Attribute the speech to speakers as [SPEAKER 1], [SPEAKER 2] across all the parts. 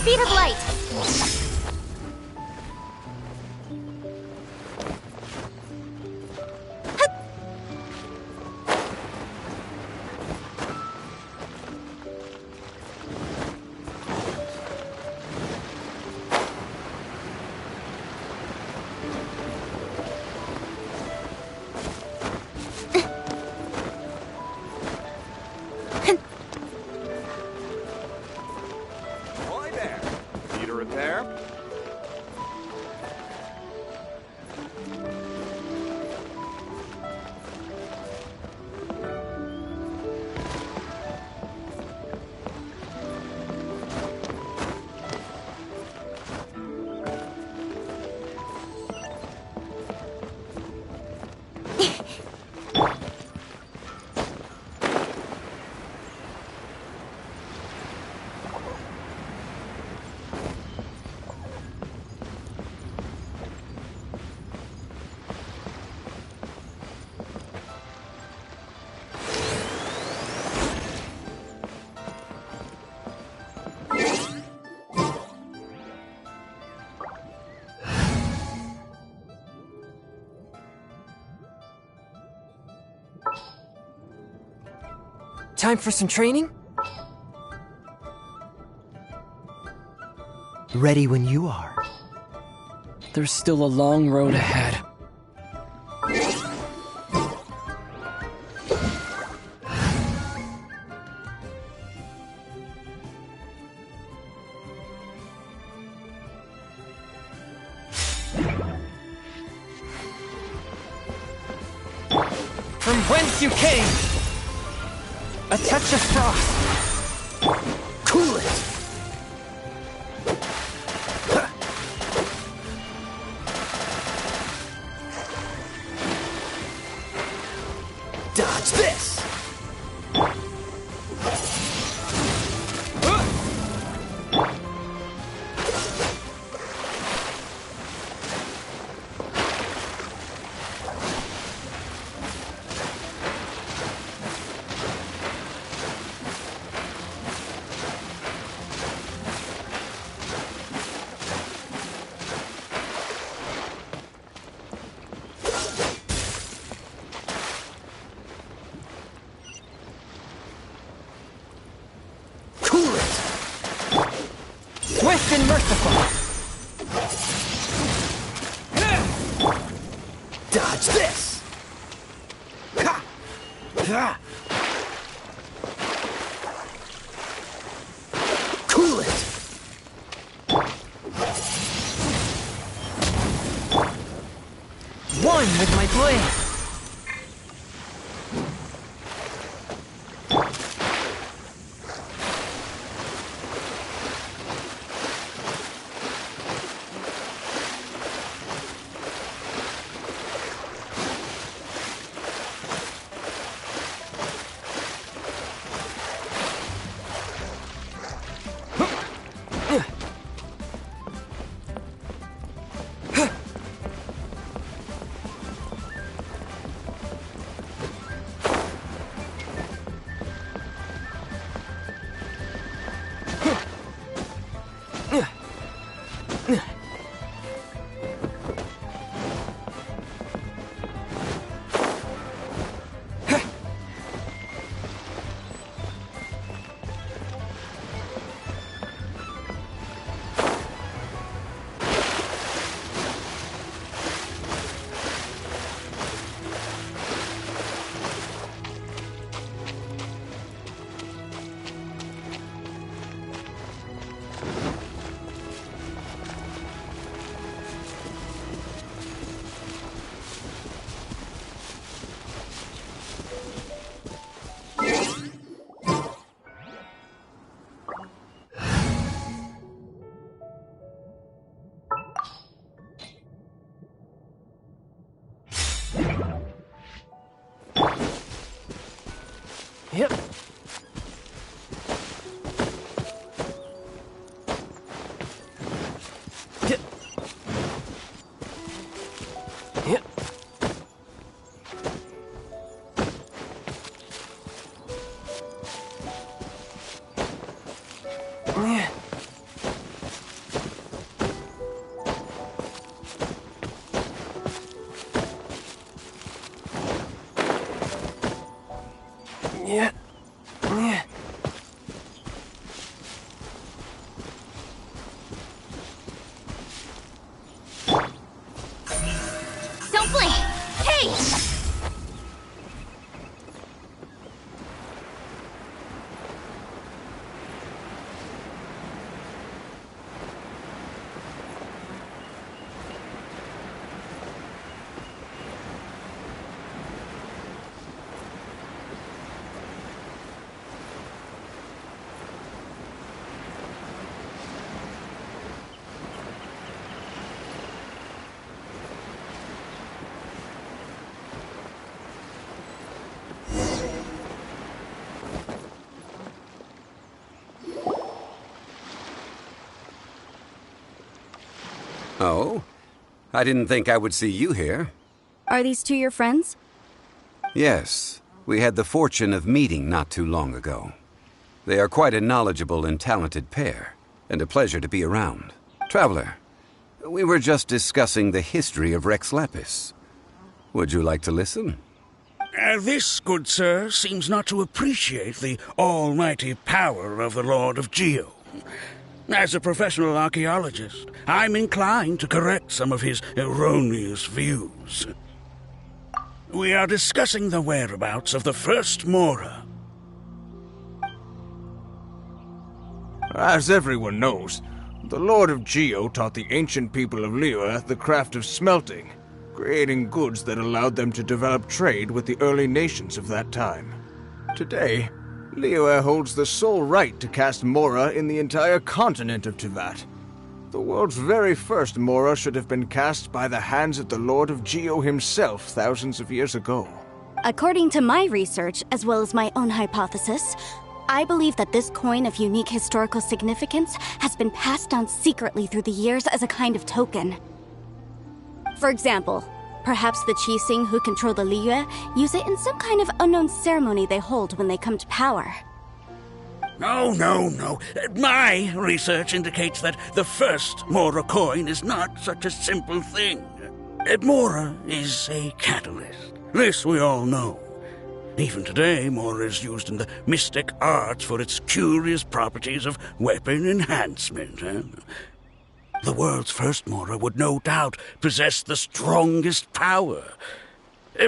[SPEAKER 1] Speed of light!
[SPEAKER 2] Time for some training? Ready when you are. There's still a long road ahead. From whence you came! A touch of frost. Cool it. Dodge this. merciful. Dodge this. Ha! Ha! Cool it. One with my blade. Yep. Yep. Yep. Yeah. Yeah. Yeah.
[SPEAKER 1] Don't blink! Hey!
[SPEAKER 3] Oh? I didn't think I would see you here.
[SPEAKER 1] Are these two your friends?
[SPEAKER 3] Yes. We had the fortune of meeting not too long ago. They are quite a knowledgeable and talented pair, and a pleasure to be around. Traveler, we were just discussing the history of Rex Lapis. Would you like to listen?
[SPEAKER 4] This, good sir, seems not to appreciate the almighty power of the Lord of Geo. As a professional archaeologist, I'm inclined to correct some of his erroneous views. We are discussing the whereabouts of the first Mora.
[SPEAKER 5] As everyone knows, the Lord of Geo taught the ancient people of Liyue the craft of smelting, creating goods that allowed them to develop trade with the early nations of that time. Today, Liyue holds the sole right to cast Mora in the entire continent of Teyvat. The world's very first Mora should have been cast by the hands of the Lord of Geo himself thousands of years ago.
[SPEAKER 1] According to my research, as well as my own hypothesis, I believe that this coin of unique historical significance has been passed down secretly through the years as a kind of token. For example, perhaps the Qixing who control the Liyue use it in some kind of unknown ceremony they hold when they come to power.
[SPEAKER 4] No. My research indicates that the first Mora coin is not such a simple thing. Mora is a catalyst. This we all know. Even today, Mora is used in the mystic arts for its curious properties of weapon enhancement. The world's first Mora would no doubt possess the strongest power.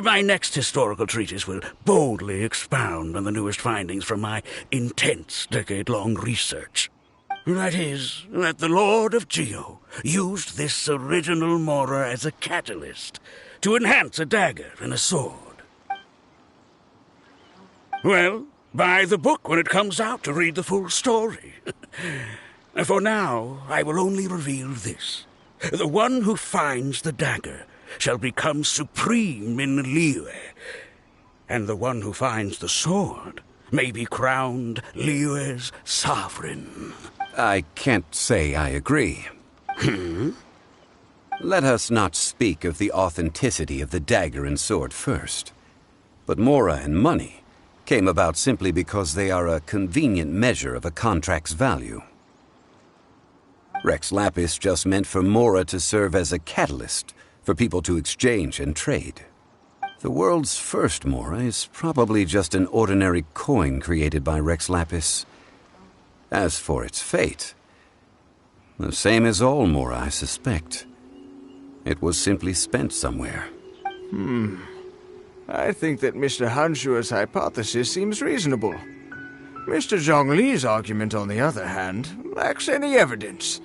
[SPEAKER 4] My next historical treatise will boldly expound on the newest findings from my intense decade-long research. That is, that the Lord of Geo used this original Mora as a catalyst to enhance a dagger and a sword. Well, buy the book when it comes out to read the full story. For now, I will only reveal this. The one who finds the dagger shall become supreme in Liyue, and the one who finds the sword may be crowned Liyue's sovereign.
[SPEAKER 3] I can't say I agree. Let us not speak of the authenticity of the dagger and sword first. But Mora and money came about simply because they are a convenient measure of a contract's value. Rex Lapis just meant for Mora to serve as a catalyst for people to exchange and trade. The world's first Mora is probably just an ordinary coin created by Rex Lapis. As for its fate, the same as all Mora, I suspect. It was simply spent somewhere.
[SPEAKER 5] I think that Mr. Hanshua's hypothesis seems reasonable. Mr. Zhongli's argument, on the other hand, lacks any evidence.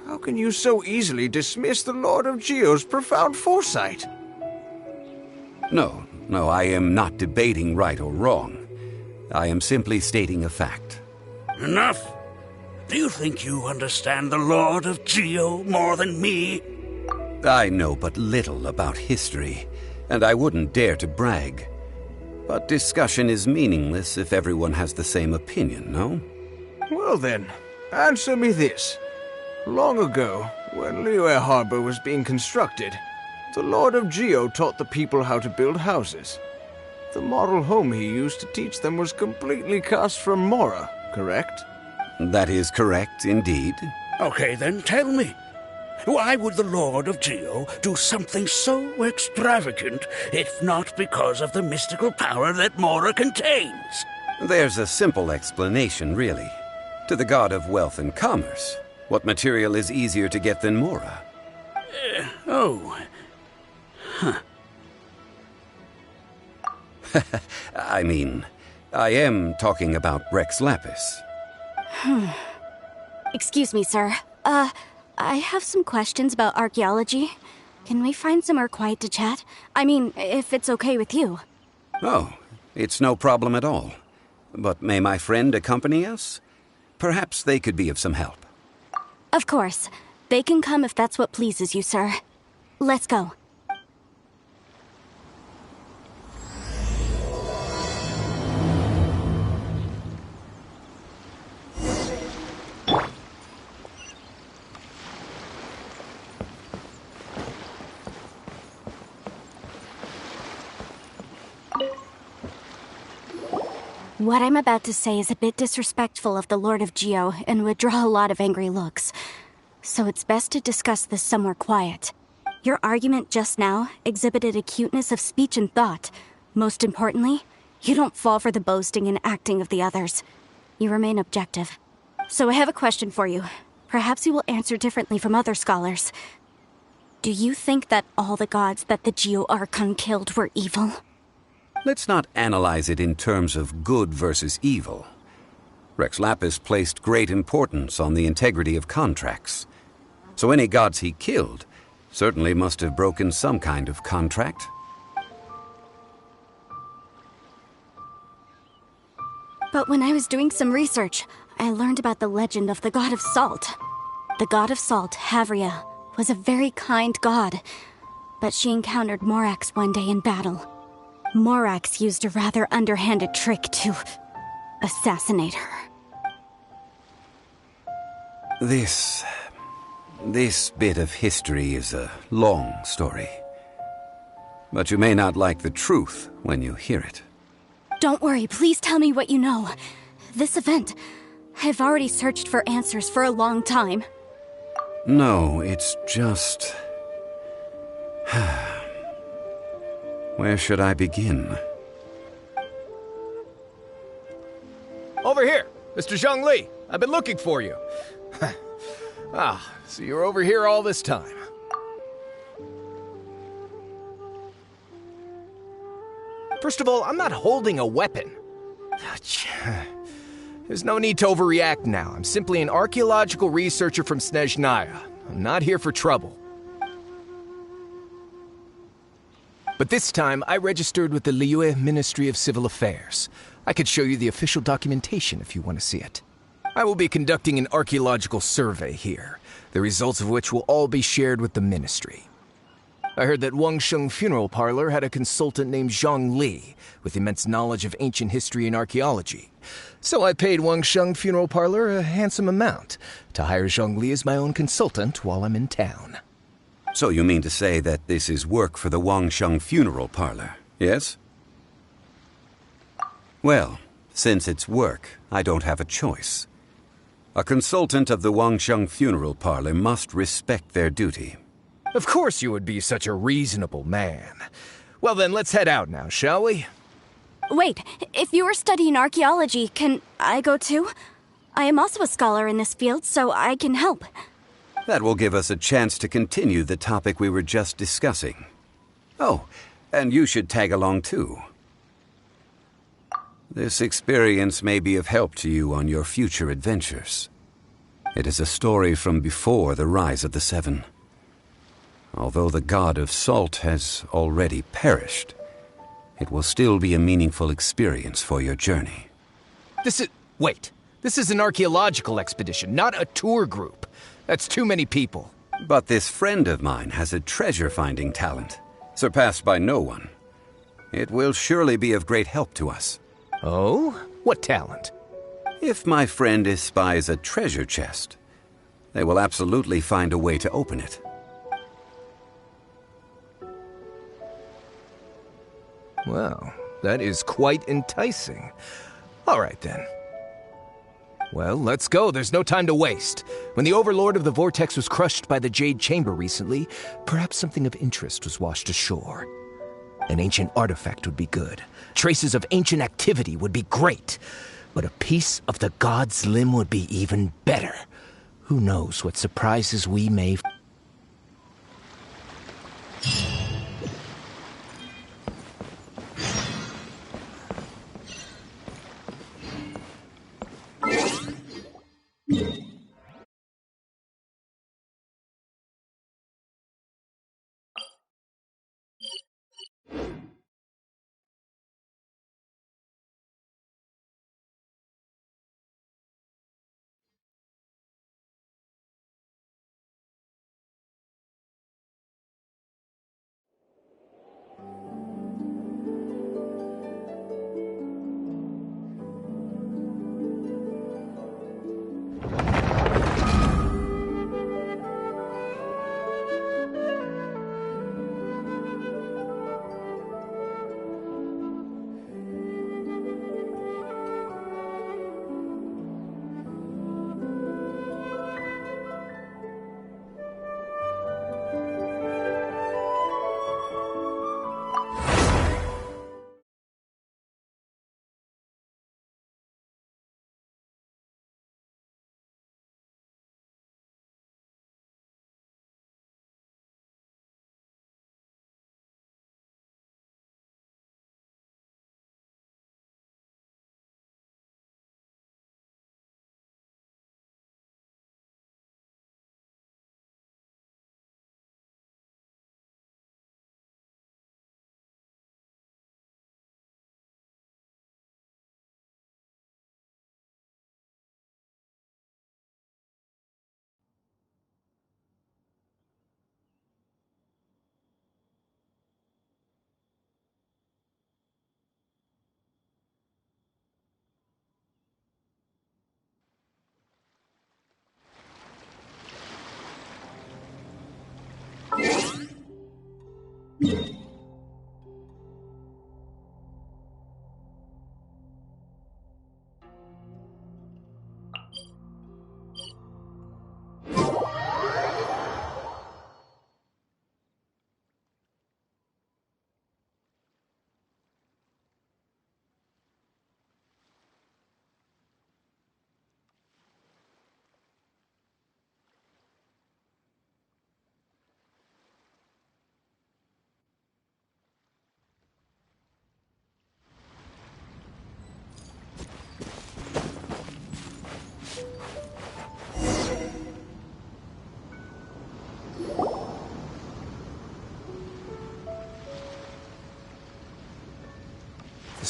[SPEAKER 5] How can you so easily dismiss the Lord of Geo's profound foresight?
[SPEAKER 3] No, I am not debating right or wrong. I am simply stating a fact.
[SPEAKER 4] Enough! Do you think you understand the Lord of Geo more than me?
[SPEAKER 3] I know but little about history, and I wouldn't dare to brag. But discussion is meaningless if everyone has the same opinion, no?
[SPEAKER 5] Well then, answer me this. Long ago, when Liyue Harbor was being constructed, the Lord of Geo taught the people how to build houses. The model home he used to teach them was completely cast from Mora, correct?
[SPEAKER 3] That is correct, indeed.
[SPEAKER 4] Okay, then tell me. Why would the Lord of Geo do something so extravagant if not because of the mystical power that Mora contains?
[SPEAKER 3] There's a simple explanation, really. To the god of wealth and commerce, what material is easier to get than Mora? I mean, I am talking about Rex Lapis.
[SPEAKER 1] Excuse me, sir. I have some questions about archaeology. Can we find somewhere quiet to chat? I mean, if it's okay with you.
[SPEAKER 3] Oh, it's no problem at all. But may my friend accompany us? Perhaps they could be of some help.
[SPEAKER 1] Of course. They can come if that's what pleases you, sir. Let's go. What I'm about to say is a bit disrespectful of the Lord of Geo and would draw a lot of angry looks. So it's best to discuss this somewhere quiet. Your argument just now exhibited acuteness of speech and thought. Most importantly, you don't fall for the boasting and acting of the others. You remain objective. So I have a question for you. Perhaps you will answer differently from other scholars. Do you think that all the gods that the Geo Archon killed were evil?
[SPEAKER 3] Let's not analyze it in terms of good versus evil. Rex Lapis placed great importance on the integrity of contracts. So any gods he killed certainly must have broken some kind of contract.
[SPEAKER 1] But when I was doing some research, I learned about the legend of the god of salt. The god of salt, Havria, was a very kind god, but she encountered Morax one day in battle. Morax used a rather underhanded trick to assassinate her.
[SPEAKER 3] This bit of history is a long story. But you may not like the truth when you hear it.
[SPEAKER 1] Don't worry, please tell me what you know. This event, I've already searched for answers for a long time.
[SPEAKER 3] No, it's just... Where should I begin?
[SPEAKER 2] Over here! Mr. Zhongli! I've been looking for you.
[SPEAKER 6] Ah, so you're over here all this time. First of all, I'm not holding a weapon. There's no need to overreact now. I'm simply an archaeological researcher from Snezhnaya. I'm not here for trouble. But this time, I registered with the Liyue Ministry of Civil Affairs. I could show you the official documentation if you want to see it. I will be conducting an archaeological survey here, the results of which will all be shared with the ministry. I heard that Wangsheng Funeral Parlor had a consultant named Zhongli with immense knowledge of ancient history and archaeology. So I paid Wangsheng Funeral Parlor a handsome amount to hire Zhongli as my own consultant while I'm in town.
[SPEAKER 3] So you mean to say that this is work for the Wangsheng Funeral Parlor, yes? Well, since it's work, I don't have a choice. A consultant of the Wangsheng Funeral Parlor must respect their duty.
[SPEAKER 6] Of course you would be such a reasonable man. Well then, let's head out now, shall we?
[SPEAKER 1] Wait, if you are studying archaeology, can I go too? I am also a scholar in this field, so I can help.
[SPEAKER 3] That will give us a chance to continue the topic we were just discussing. Oh, and you should tag along too. This experience may be of help to you on your future adventures. It is a story from before the rise of the Seven. Although the god of salt has already perished, it will still be a meaningful experience for your journey.
[SPEAKER 6] Wait. This is an archaeological expedition, not a tour group. That's too many people.
[SPEAKER 3] But this friend of mine has a treasure-finding talent, surpassed by no one. It will surely be of great help to us.
[SPEAKER 6] Oh? What talent?
[SPEAKER 3] If my friend espies a treasure chest, they will absolutely find a way to open it.
[SPEAKER 6] Well, that is quite enticing. All right, then. Well, let's go. There's no time to waste. When the Overlord of the Vortex was crushed by the Jade Chamber recently, perhaps something of interest was washed ashore. An ancient artifact would be good. Traces of ancient activity would be great. But a piece of the god's limb would be even better. Who knows what surprises we may...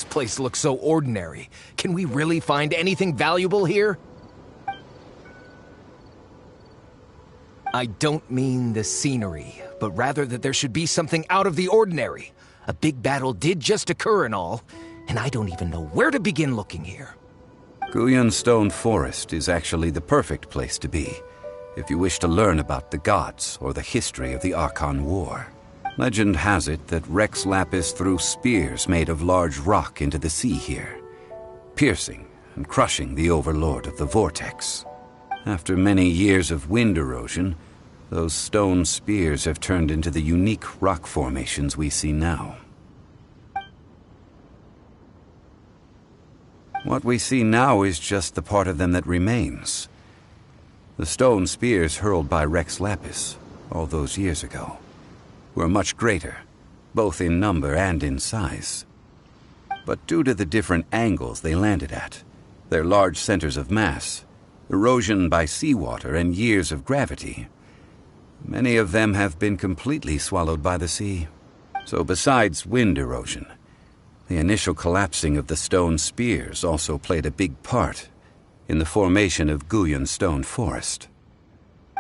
[SPEAKER 6] this place looks so ordinary. Can we really find anything valuable here? I don't mean the scenery, but rather that there should be something out of the ordinary. A big battle did just occur and all, and I don't even know where to begin looking here.
[SPEAKER 3] Guyan Stone Forest is actually the perfect place to be, if you wish to learn about the gods or the history of the Archon War. Legend has it that Rex Lapis threw spears made of large rock into the sea here, piercing and crushing the Overlord of the Vortex. After many years of wind erosion, those stone spears have turned into the unique rock formations we see now. What we see now is just the part of them that remains. The stone spears hurled by Rex Lapis all those years ago were much greater, both in number and in size. But due to the different angles they landed at, their large centers of mass, erosion by seawater, and years of gravity, many of them have been completely swallowed by the sea. So besides wind erosion, the initial collapsing of the stone spears also played a big part in the formation of Guyan Stone Forest.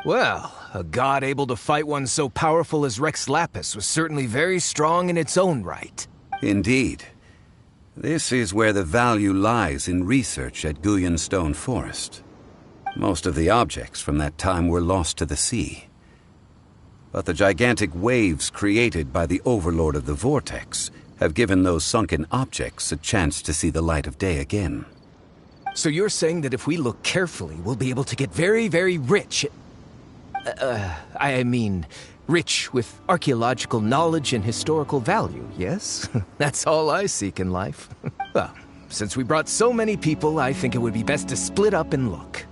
[SPEAKER 6] Well, a god able to fight one so powerful as Rex Lapis was certainly very strong in its own right.
[SPEAKER 3] Indeed. This is where the value lies in research at Guyan Stone Forest. Most of the objects from that time were lost to the sea. But the gigantic waves created by the Overlord of the Vortex have given those sunken objects a chance to see the light of day again.
[SPEAKER 6] So you're saying that if we look carefully, we'll be able to get very, very rich. I mean, rich with archaeological knowledge and historical value, yes? That's all I seek in life. Well, since we brought so many people, I think it would be best to split up and look.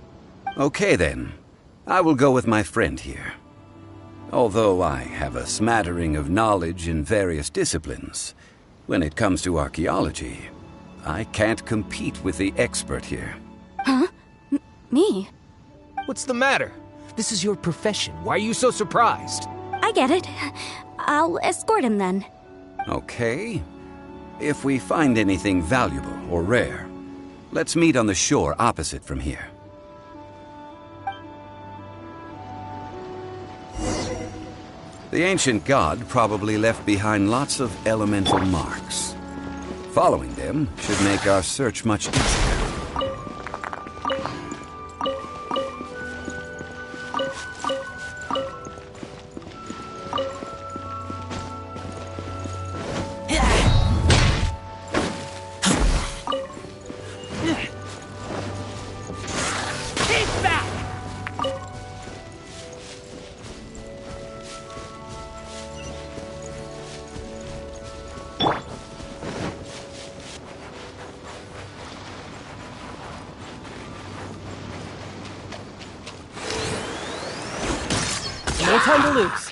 [SPEAKER 3] Okay then. I will go with my friend here. Although I have a smattering of knowledge in various disciplines, when it comes to archaeology, I can't compete with the expert here.
[SPEAKER 1] Huh? Me?
[SPEAKER 6] What's the matter? This is your profession. Why are you so surprised?
[SPEAKER 1] I get it. I'll escort him then.
[SPEAKER 3] Okay. If we find anything valuable or rare, let's meet on the shore opposite from here. The ancient god probably left behind lots of elemental marks. Following them should make our search much easier.
[SPEAKER 2] No time to lose.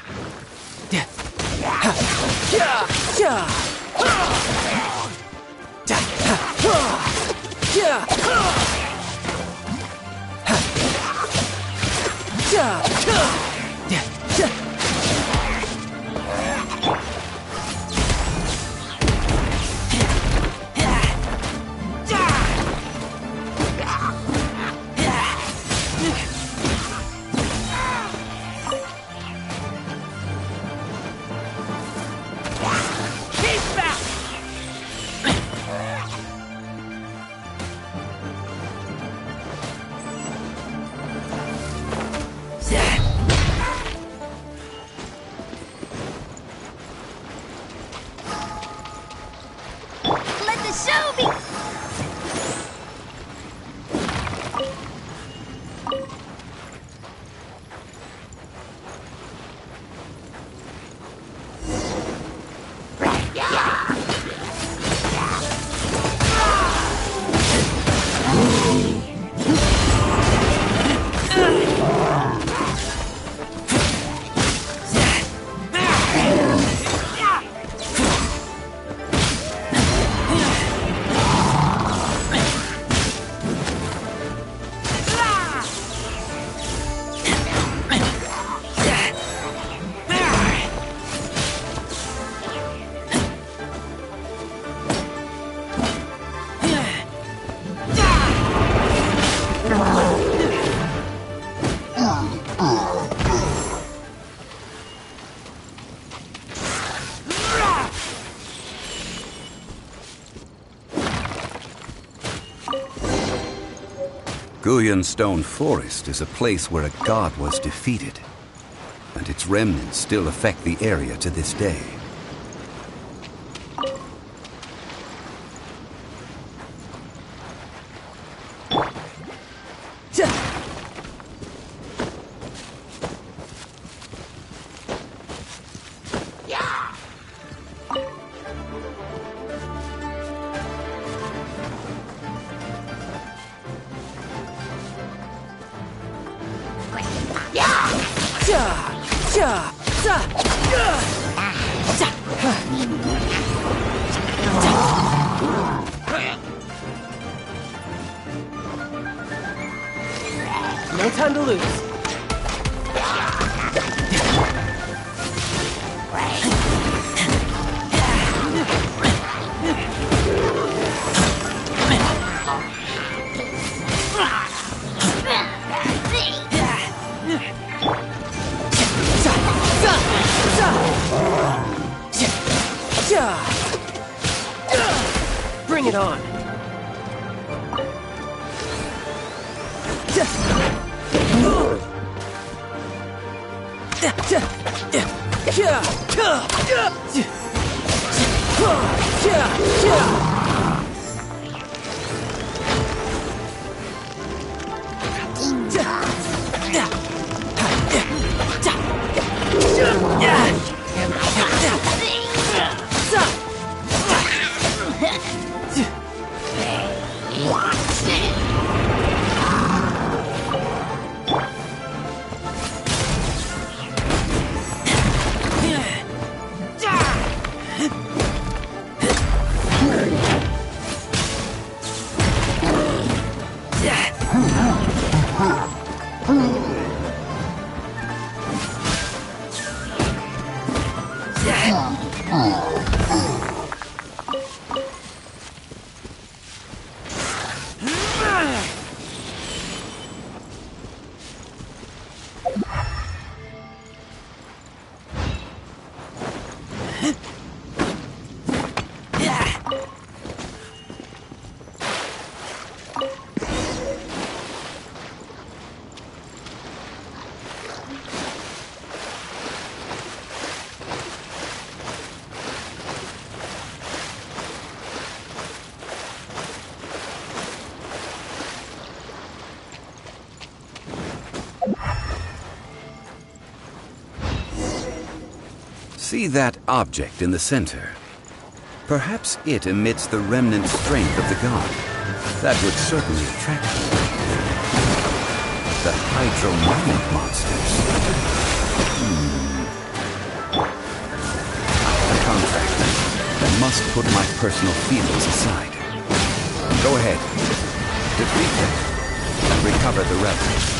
[SPEAKER 3] Guyan Stone Forest is a place where a god was defeated, and its remnants still affect the area to this day.
[SPEAKER 7] No time to lose. Bring it on.
[SPEAKER 3] See that object in the center? Perhaps it emits the remnant strength of the god. That would certainly attract them. The hydromonic monsters. A contract. I must put my personal feelings aside. Go ahead. Defeat them and recover the relic.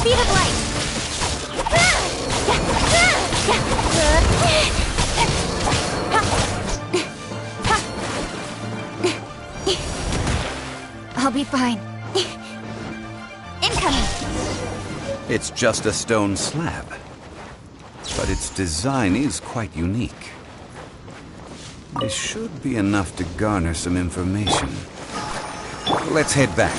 [SPEAKER 1] Speed of light! I'll be fine. Incoming!
[SPEAKER 3] It's just a stone slab, but its design is quite unique. This should be enough to garner some information. Let's head back.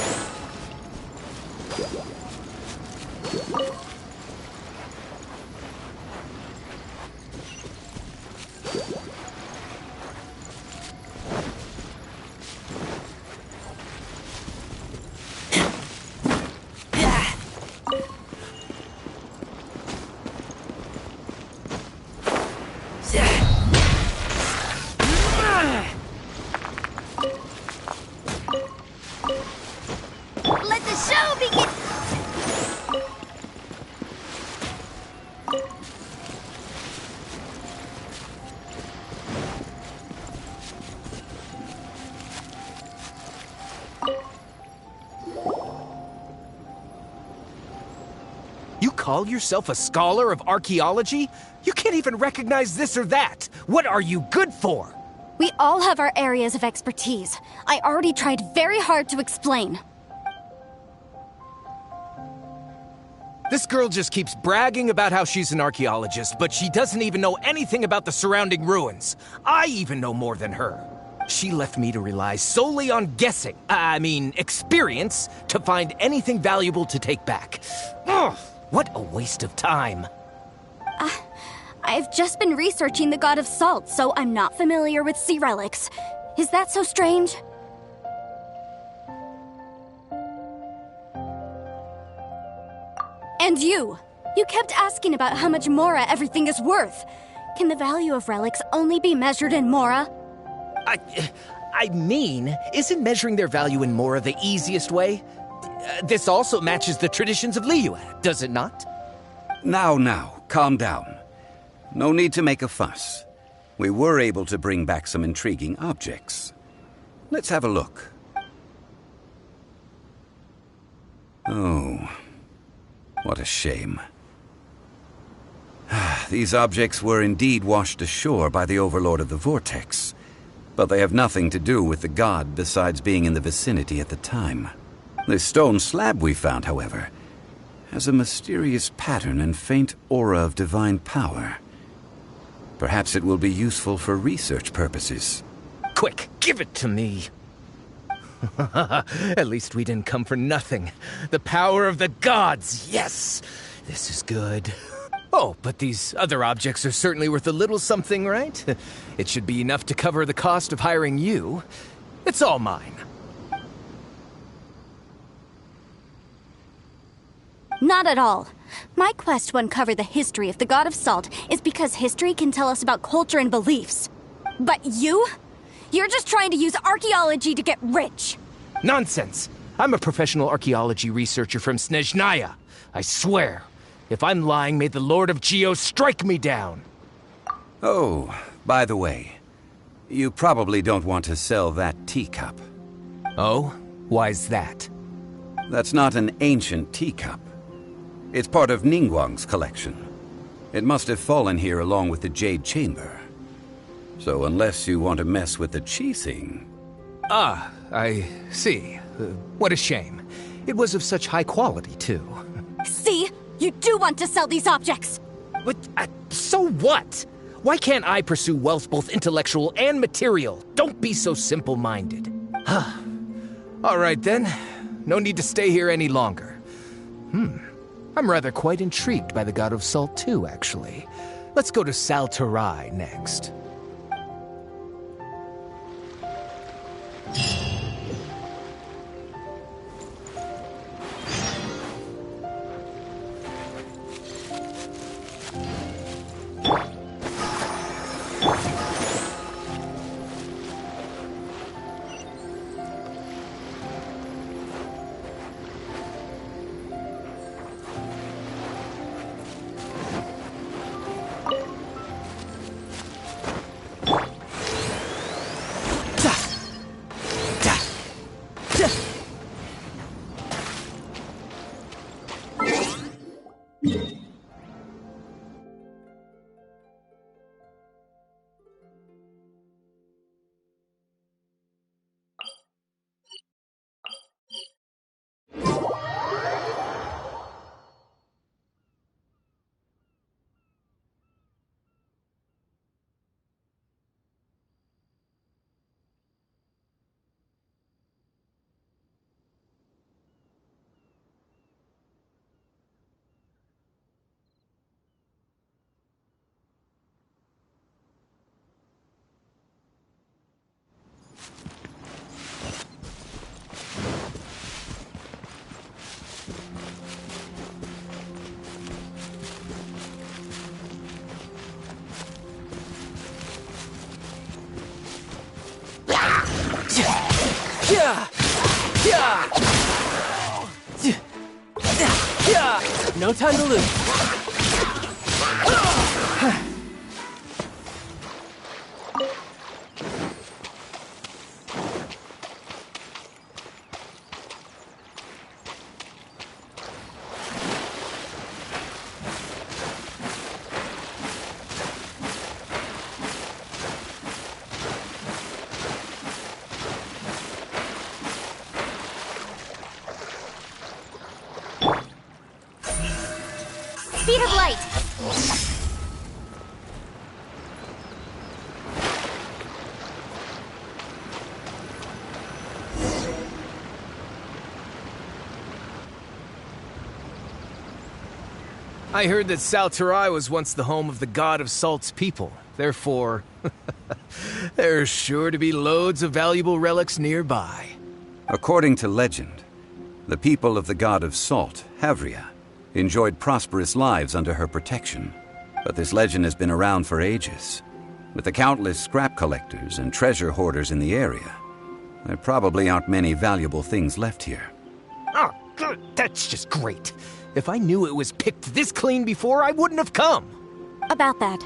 [SPEAKER 6] call yourself a scholar of archaeology? You can't even recognize this or that. What are you good for?
[SPEAKER 1] We all have our areas of expertise. I already tried very hard to explain.
[SPEAKER 6] This girl just keeps bragging about how she's an archaeologist, but she doesn't even know anything about the surrounding ruins. I even know more than her. She left me to rely solely on guessing, experience, to find anything valuable to take back. Ugh, what a waste of time.
[SPEAKER 1] I've just been researching the God of Salt, so I'm not familiar with sea relics. Is that so strange? And you kept asking about how much Mora everything is worth. Can the value of relics only be measured in Mora?
[SPEAKER 6] Isn't measuring their value in Mora the easiest way? This also matches the traditions of Liyue, does it not?
[SPEAKER 3] Now, calm down. No need to make a fuss. We were able to bring back some intriguing objects. Let's have a look. Oh, what a shame. These objects were indeed washed ashore by the Overlord of the Vortex, but they have nothing to do with the god besides being in the vicinity at the time. This stone slab we found, however, has a mysterious pattern and faint aura of divine power. Perhaps it will be useful for research purposes.
[SPEAKER 6] Quick, give it to me. At least we didn't come for nothing. The power of the gods, yes! This is good. Oh, but these other objects are certainly worth a little something, right? It should be enough to cover the cost of hiring you. It's all mine.
[SPEAKER 1] Not at all. My quest to uncover the history of the God of Salt is because history can tell us about culture and beliefs. But you're just trying to use archaeology to get rich.
[SPEAKER 6] Nonsense! I'm a professional archaeology researcher from Snezhnaya. I swear. If I'm lying, may the Lord of Geo strike me down.
[SPEAKER 3] Oh, by the way, you probably don't want to sell that teacup.
[SPEAKER 6] Oh? Why's that?
[SPEAKER 3] That's not an ancient teacup. It's part of Ningguang's collection. It must have fallen here along with the Jade Chamber. So unless you want to mess with the Qixing...
[SPEAKER 6] Ah, I see. What a shame. It was of such high quality, too.
[SPEAKER 1] See? You do want to sell these objects!
[SPEAKER 6] But, so what? Why can't I pursue wealth both intellectual and material? Don't be so simple-minded. All right, then. No need to stay here any longer. I'm rather quite intrigued by the God of Salt, too, actually. Let's go to Sal Tarai next.
[SPEAKER 7] No time to lose.
[SPEAKER 1] speed of light!
[SPEAKER 6] I heard that Salterai was once the home of the God of Salt's people. Therefore, there's sure to be loads of valuable relics nearby.
[SPEAKER 3] According to legend, the people of the God of Salt, Havria, enjoyed prosperous lives under her protection. But this legend has been around for ages. With the countless scrap collectors and treasure hoarders in the area, there probably aren't many valuable things left here.
[SPEAKER 6] Oh, good. That's just great. If I knew it was picked this clean before, I wouldn't have come.
[SPEAKER 1] About that,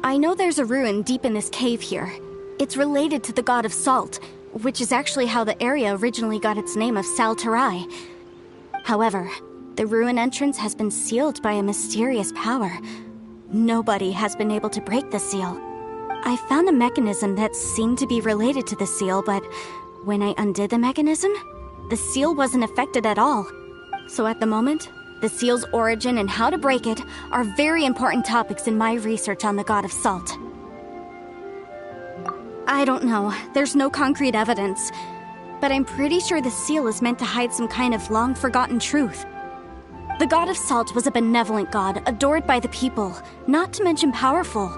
[SPEAKER 1] I know there's a ruin deep in this cave here. It's related to the God of Salt, which is actually how the area originally got its name of Salterai. However, the ruin entrance has been sealed by a mysterious power. Nobody has been able to break the seal. I found a mechanism that seemed to be related to the seal, but when I undid the mechanism, the seal wasn't affected at all. So at the moment, the seal's origin and how to break it are very important topics in my research on the God of Salt. I don't know, there's no concrete evidence, but I'm pretty sure the seal is meant to hide some kind of long-forgotten truth. The God of Salt was a benevolent god, adored by the people, not to mention powerful.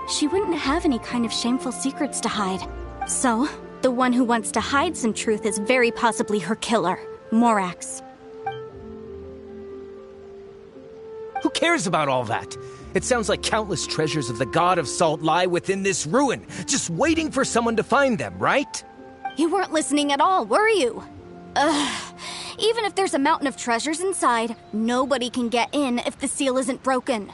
[SPEAKER 1] She wouldn't have any kind of shameful secrets to hide. So, the one who wants to hide some truth is very possibly her killer, Morax.
[SPEAKER 6] Who cares about all that? It sounds like countless treasures of the God of Salt lie within this ruin, just waiting for someone to find them, right?
[SPEAKER 1] You weren't listening at all, were you? Ugh. Even if there's a mountain of treasures inside, nobody can get in if the seal isn't broken.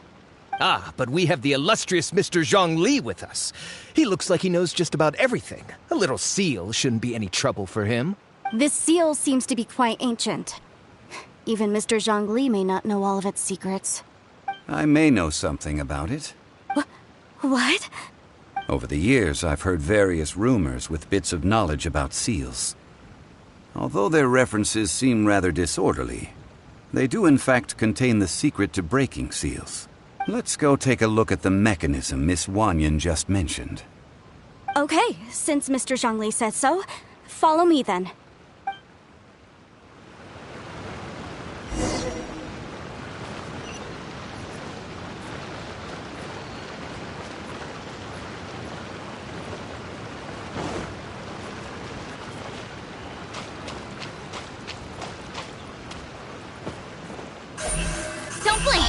[SPEAKER 6] Ah, but we have the illustrious Mr. Zhongli with us. He looks like he knows just about everything. A little seal shouldn't be any trouble for him.
[SPEAKER 1] This seal seems to be quite ancient. Even Mr. Zhongli may not know all of its secrets.
[SPEAKER 3] I may know something about it.
[SPEAKER 1] What?
[SPEAKER 3] Over the years, I've heard various rumors with bits of knowledge about seals. Although their references seem rather disorderly, they do in fact contain the secret to breaking seals. Let's go take a look at the mechanism Miss Wanyan just mentioned.
[SPEAKER 1] Okay, since Mr. Zhongli says so, follow me then. Don't blink!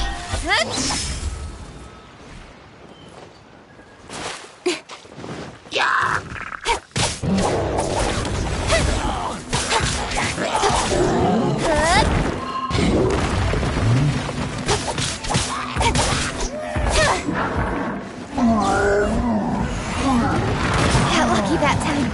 [SPEAKER 1] Got lucky that time.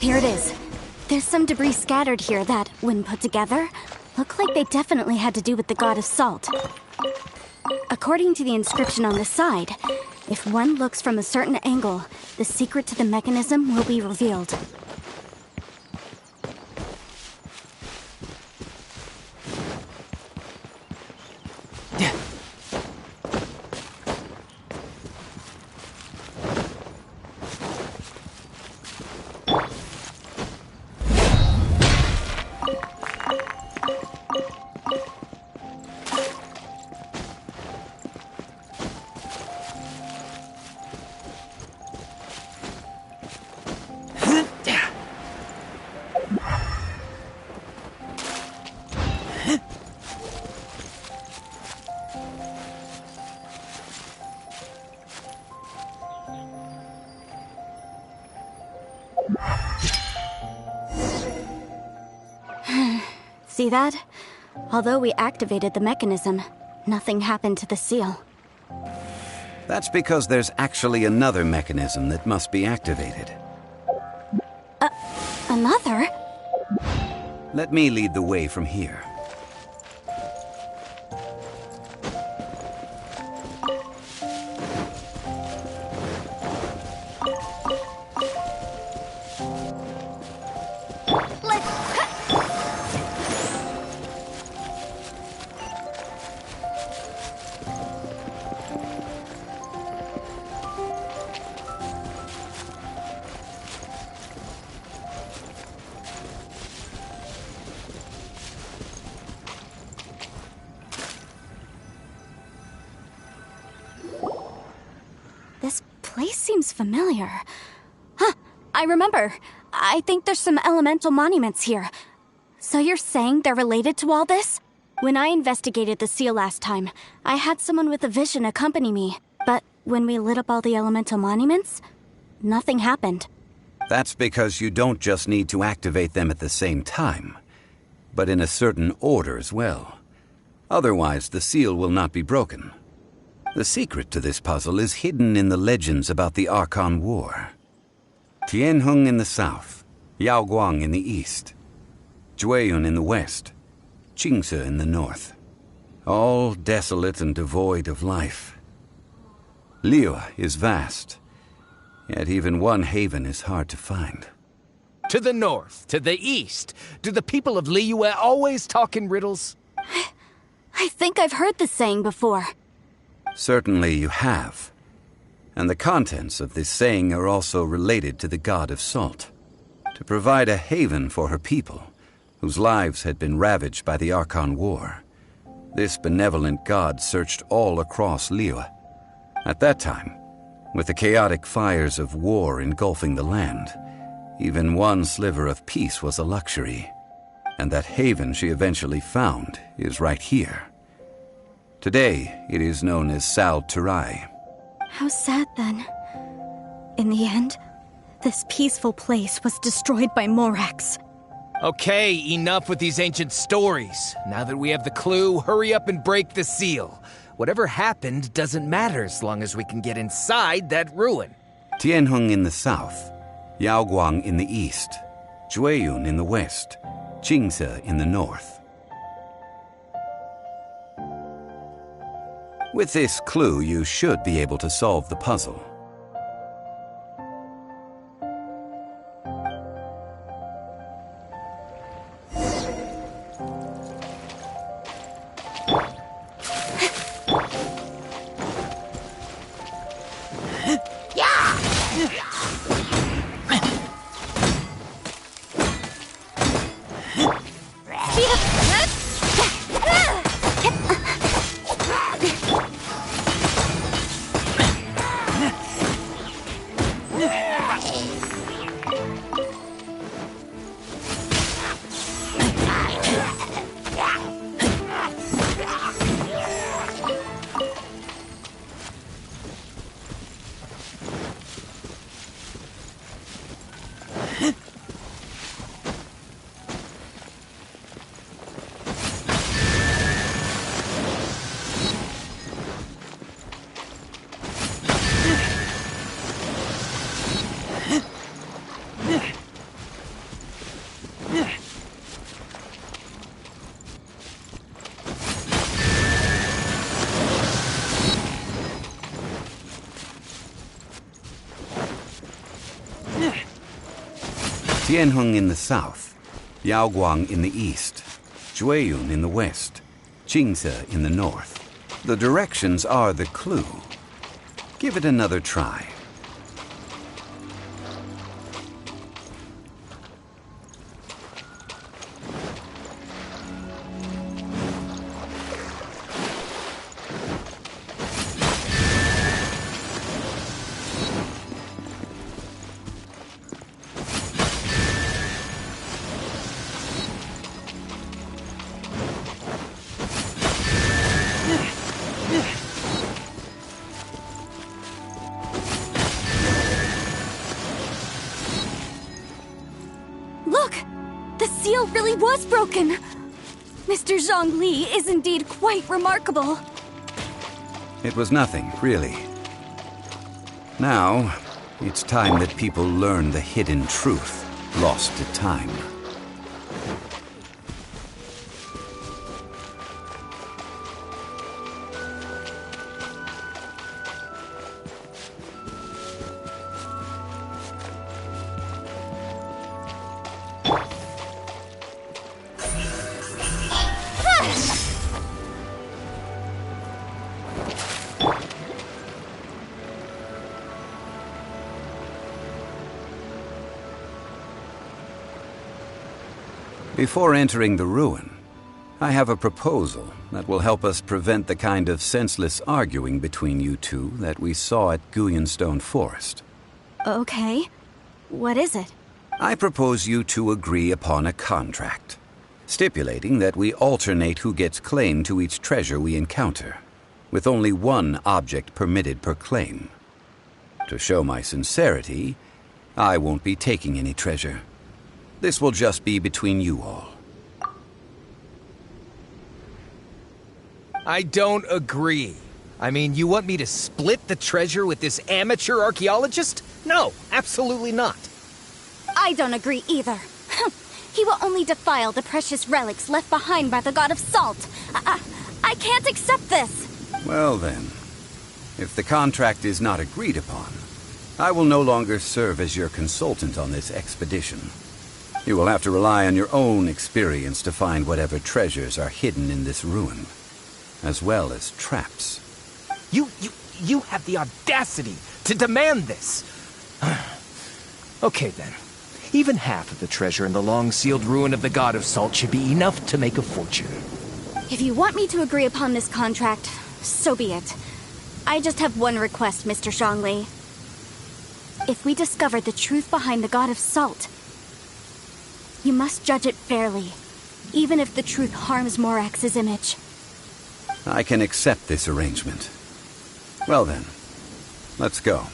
[SPEAKER 1] Here it is. There's some debris scattered here that, when put together, look like they definitely had to do with the God of Salt. According to the inscription on the side, If one looks from a certain angle, the secret to the mechanism will be revealed. See that? Although we activated the mechanism, nothing happened to the seal.
[SPEAKER 3] That's because there's actually another mechanism that must be activated.
[SPEAKER 1] Another?
[SPEAKER 3] Let me lead the way from here.
[SPEAKER 1] This place seems familiar. Huh, I remember. I think there's some elemental monuments here. So you're saying they're related to all this? When I investigated the seal last time, I had someone with a vision accompany me. But when we lit up all the elemental monuments, nothing happened.
[SPEAKER 3] That's because you don't just need to activate them at the same time, but in a certain order as well. Otherwise, the seal will not be broken. The secret to this puzzle is hidden in the legends about the Archon War. Tianheng in the south, Yaoguang in the east, Jueyun in the west, Qingce in the north. All desolate and devoid of life. Liyue is vast, yet even one haven is hard to find.
[SPEAKER 6] To the north, to the east. Do the people of Liyue always talk in riddles?
[SPEAKER 1] I think I've heard this saying before.
[SPEAKER 3] Certainly you have. And the contents of this saying are also related to the god of salt. To provide a haven for her people, whose lives had been ravaged by the Archon War, this benevolent god searched all across Liyue. At that time, with the chaotic fires of war engulfing the land, even one sliver of peace was a luxury. And that haven she eventually found is right here. Today, it is known as Sal Turai.
[SPEAKER 1] How sad then. In the end, this peaceful place was destroyed by Morax.
[SPEAKER 6] Okay, enough with these ancient stories. Now that we have the clue, hurry up and break the seal. Whatever happened doesn't matter as long as we can get inside that ruin.
[SPEAKER 3] Tianheng in the south, Yaoguang in the east, Jueyun in the west, Qingce in the north. With this clue, you should be able to solve the puzzle. Tianheng in the south, Yaoguang in the east, Jueyun in the west, Qingse in the north. The directions are the clue. Give it another try.
[SPEAKER 1] Look! The seal really was broken! Mr. Zhongli is indeed quite remarkable.
[SPEAKER 3] It was nothing, really. Now, it's time that people learn the hidden truth lost to time. Before entering the ruin, I have a proposal that will help us prevent the kind of senseless arguing between you two that we saw at Guyonstone Forest.
[SPEAKER 1] Okay. What is it?
[SPEAKER 3] I propose you two agree upon a contract, stipulating that we alternate who gets claim to each treasure we encounter, with only one object permitted per claim. To show my sincerity, I won't be taking any treasure. This will just be between you all.
[SPEAKER 6] I don't agree. I mean, you want me to split the treasure with this amateur archaeologist? No, absolutely not.
[SPEAKER 1] I don't agree either. He will only defile the precious relics left behind by the god of salt. I can't accept this.
[SPEAKER 3] Well then, if the contract is not agreed upon, I will no longer serve as your consultant on this expedition. You will have to rely on your own experience to find whatever treasures are hidden in this ruin, as well as traps.
[SPEAKER 6] You have the audacity to demand this. Okay then. Even half of the treasure in the long-sealed ruin of the God of Salt should be enough to make a fortune.
[SPEAKER 1] If you want me to agree upon this contract, so be it. I just have one request, Mr. Zhongli. If we discover the truth behind the God of Salt, you must judge it fairly, even if the truth harms Morax's image.
[SPEAKER 3] I can accept this arrangement. Well then, let's go.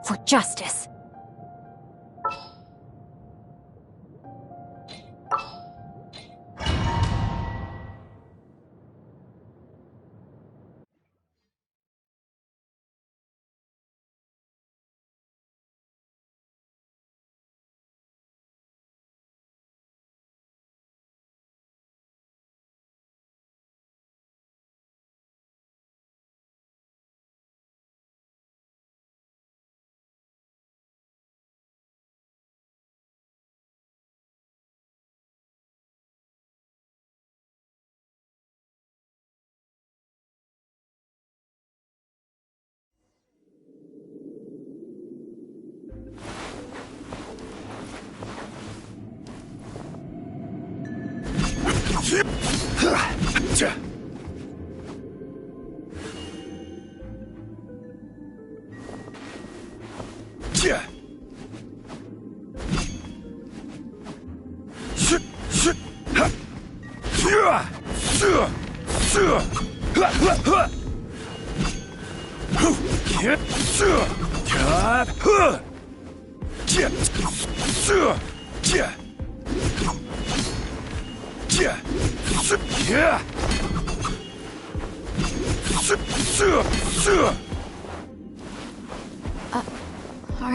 [SPEAKER 1] For justice.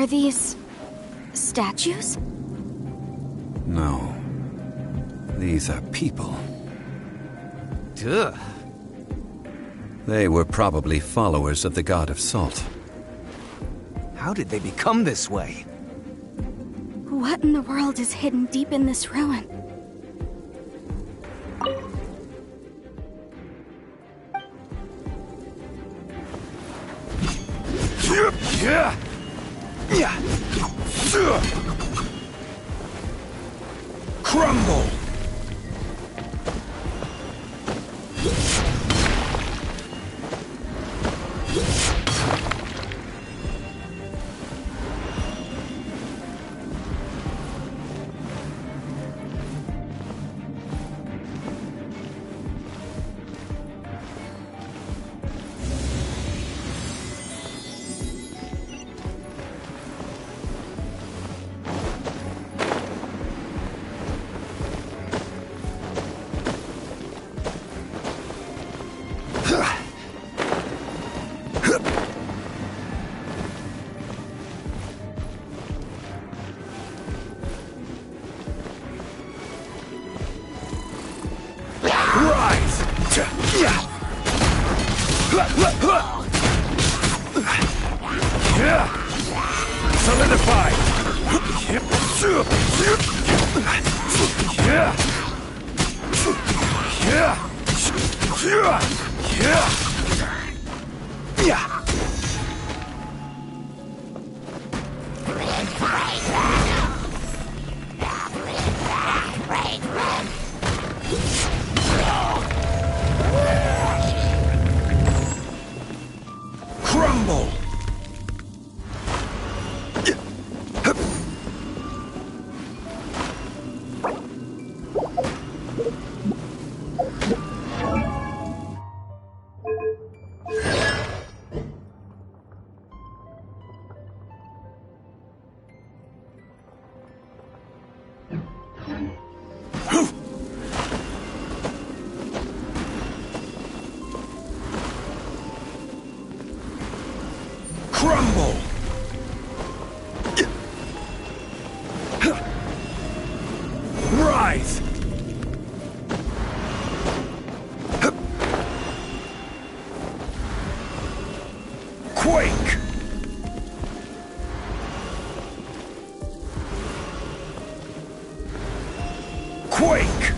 [SPEAKER 1] Are these statues?
[SPEAKER 3] No. These are people.
[SPEAKER 6] Duh.
[SPEAKER 3] They were probably followers of the god of salt.
[SPEAKER 6] How did they become this way?
[SPEAKER 1] What in the world is hidden deep in this ruin?
[SPEAKER 6] Crumble! Crumble!
[SPEAKER 4] Quake!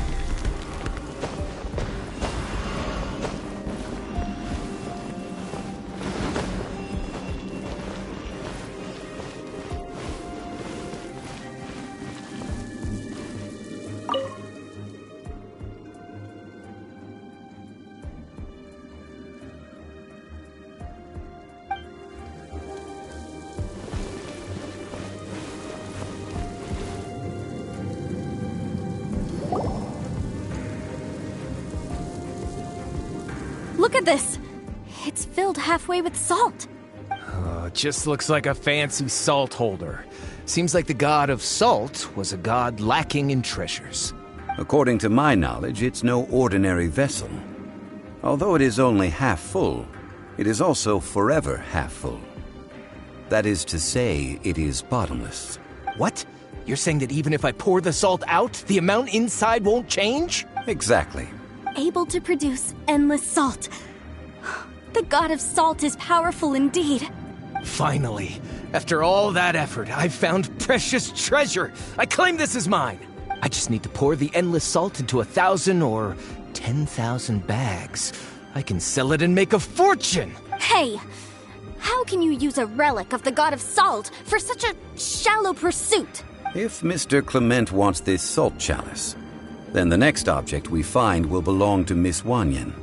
[SPEAKER 1] Look at this! It's filled halfway with salt.
[SPEAKER 6] Oh, it just looks like a fancy salt holder. Seems like the god of salt was a god lacking in treasures.
[SPEAKER 3] According to my knowledge, it's no ordinary vessel. Although it is only half full, it is also forever half full. That is to say, it is bottomless.
[SPEAKER 6] What? You're saying that even if I pour the salt out, the amount inside won't change?
[SPEAKER 3] Exactly.
[SPEAKER 1] Able to produce endless salt. The god of salt is powerful indeed.
[SPEAKER 6] Finally, after all that effort, I've found precious treasure. I claim this as mine. I just need to pour the endless salt into 1,000 or 10,000 bags. I can sell it and make a fortune.
[SPEAKER 1] Hey, how can you use a relic of the god of salt for such a shallow pursuit?
[SPEAKER 3] If Mr. Clement wants this salt chalice, then the next object we find will belong to Miss Wanyan,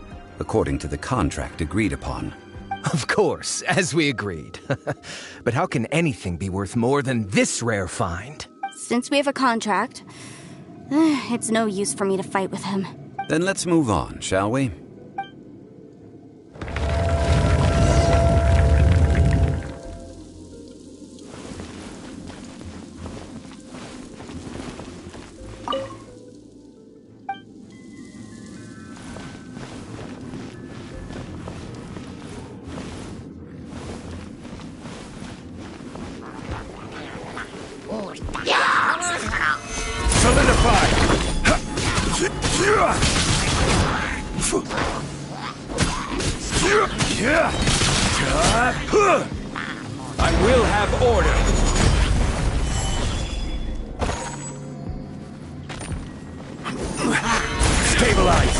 [SPEAKER 3] according to the contract agreed upon.
[SPEAKER 6] Of course, as we agreed. But how can anything be worth more than this rare find?
[SPEAKER 1] Since we have a contract, it's no use for me to fight with him.
[SPEAKER 3] Then let's move on, shall we?
[SPEAKER 2] I will have order. Stabilize.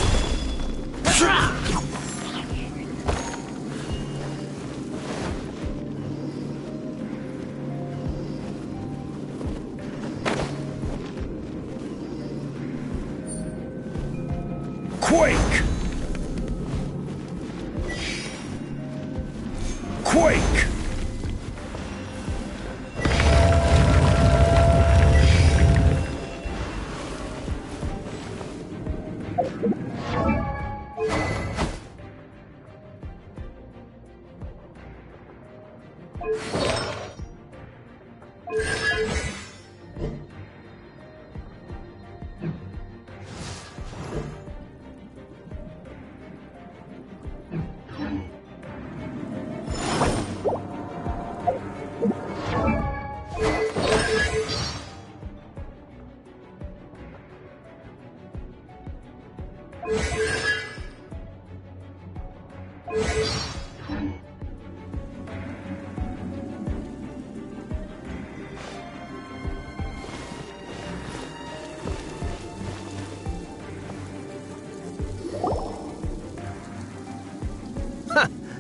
[SPEAKER 4] Quake! Quake!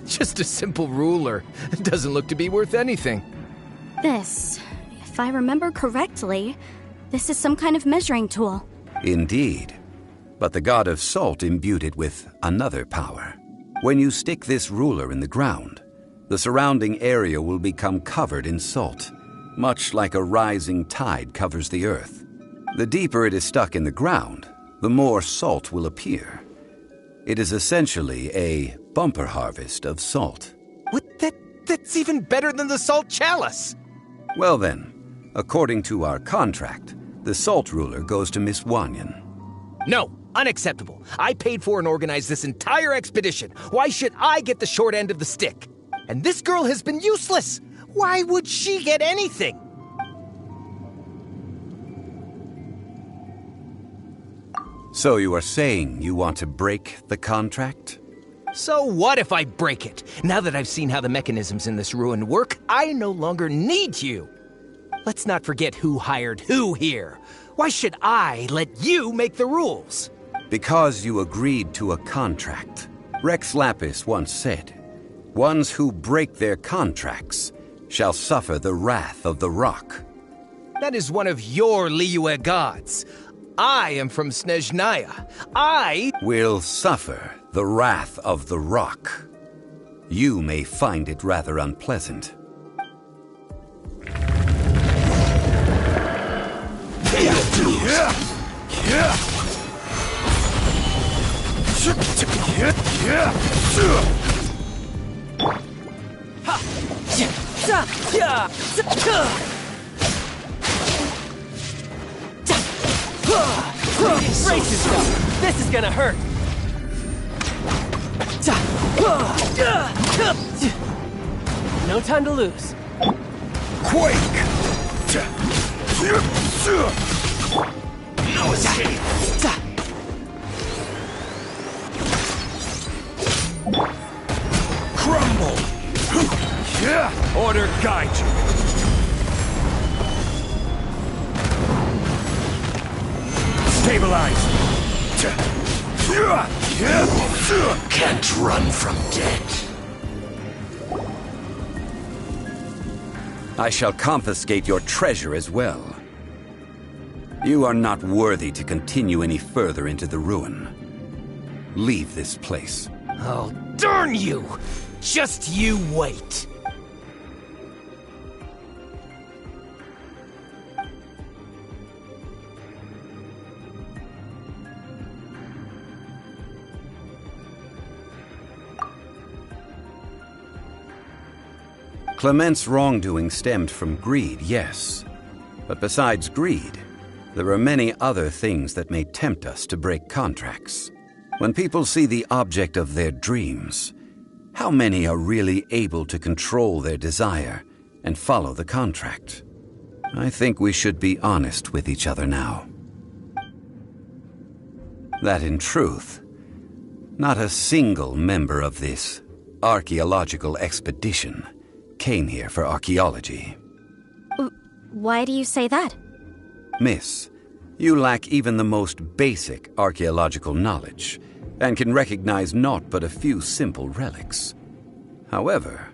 [SPEAKER 6] Just a simple ruler. It doesn't look to be worth anything.
[SPEAKER 1] This, if I remember correctly, this is some kind of measuring tool.
[SPEAKER 3] Indeed. But the god of salt imbued it with another power. When you stick this ruler in the ground, the surrounding area will become covered in salt, much like a rising tide covers the earth. The deeper it is stuck in the ground, the more salt will appear. It is essentially a bumper harvest of salt.
[SPEAKER 6] What? That's even better than the salt chalice!
[SPEAKER 3] Well then, according to our contract, the salt ruler goes to Miss Wanyan.
[SPEAKER 6] No, unacceptable. I paid for and organized this entire expedition. Why should I get the short end of the stick? And this girl has been useless. Why would she get anything?
[SPEAKER 3] So you are saying you want to break the contract?
[SPEAKER 6] So what if I break it? Now that I've seen how the mechanisms in this ruin work, I no longer need you. Let's not forget who hired who here. Why should I let you make the rules?
[SPEAKER 3] Because you agreed to a contract. Rex Lapis once said, "Ones who break their contracts shall suffer the wrath of the rock."
[SPEAKER 6] That is one of your Liyue gods. I am from Snezhnaya. I
[SPEAKER 3] will suffer the wrath of the rock. You may find it rather unpleasant.
[SPEAKER 7] Brace yourself. This is gonna hurt. No time to lose.
[SPEAKER 4] Quake! No escape! Crumble! Order guide you! Stabilize! Can't run from death.
[SPEAKER 3] I shall confiscate your treasure as well. You are not worthy to continue any further into the ruin. Leave this place.
[SPEAKER 6] Oh, darn you! Just you wait.
[SPEAKER 3] Clement's wrongdoing stemmed from greed, yes. But besides greed, there are many other things that may tempt us to break contracts. When people see the object of their dreams, how many are really able to control their desire and follow the contract? I think we should be honest with each other now. That in truth, not a single member of this archaeological expedition came here for archaeology.
[SPEAKER 1] Why do you say that?
[SPEAKER 3] Miss, you lack even the most basic archaeological knowledge, and can recognize naught but a few simple relics. However,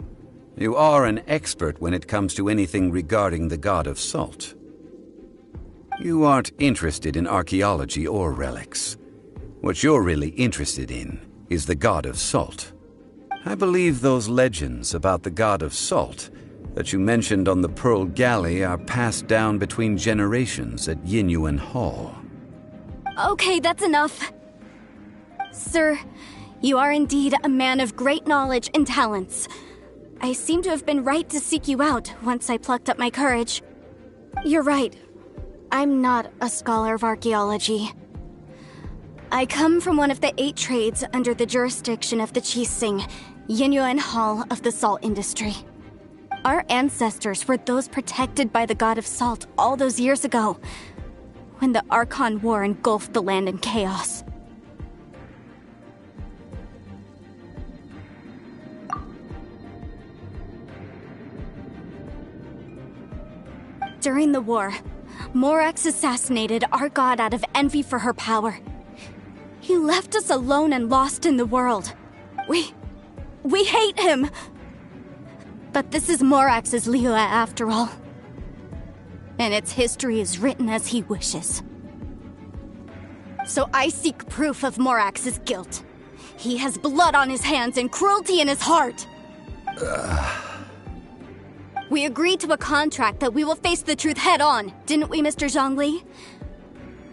[SPEAKER 3] you are an expert when it comes to anything regarding the god of salt. You aren't interested in archaeology or relics. What you're really interested in is the god of salt. I believe those legends about the god of salt that you mentioned on the Pearl Galley are passed down between generations at Yinyuan Hall.
[SPEAKER 1] Okay, that's enough. Sir, you are indeed a man of great knowledge and talents. I seem to have been right to seek you out once I plucked up my courage. You're right. I'm not a scholar of archaeology. I come from one of the 8 trades under the jurisdiction of the Qixing, Yinyuan Hall of the salt industry. Our ancestors were those protected by the god of salt all those years ago, when the Archon War engulfed the land in chaos. During the war, Morax assassinated our god out of envy for her power. He left us alone and lost in the world. We hate him! But this is Morax's Liyue after all. And its history is written as he wishes. So I seek proof of Morax's guilt. He has blood on his hands and cruelty in his heart. We agreed to a contract that we will face the truth head on, didn't we, Mr. Zhongli?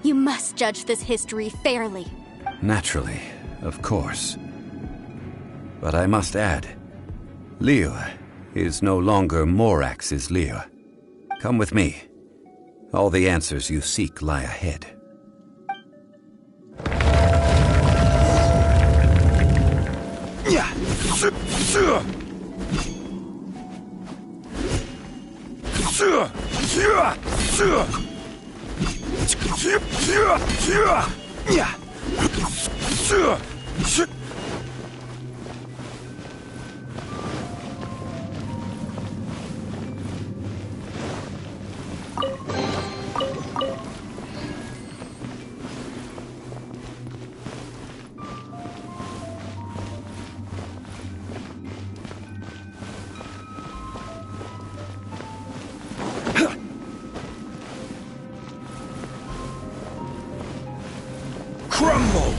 [SPEAKER 1] You must judge this history fairly.
[SPEAKER 3] Naturally, of course. But I must add, Liyue is no longer Morax's Liyue. Come with me. All the answers you seek lie ahead.
[SPEAKER 5] crumble!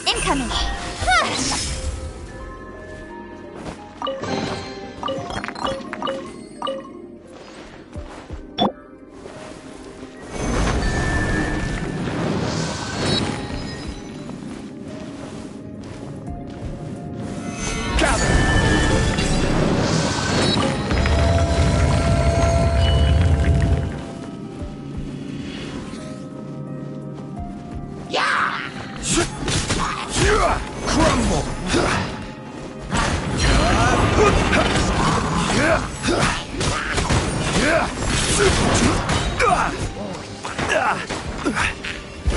[SPEAKER 1] Incoming!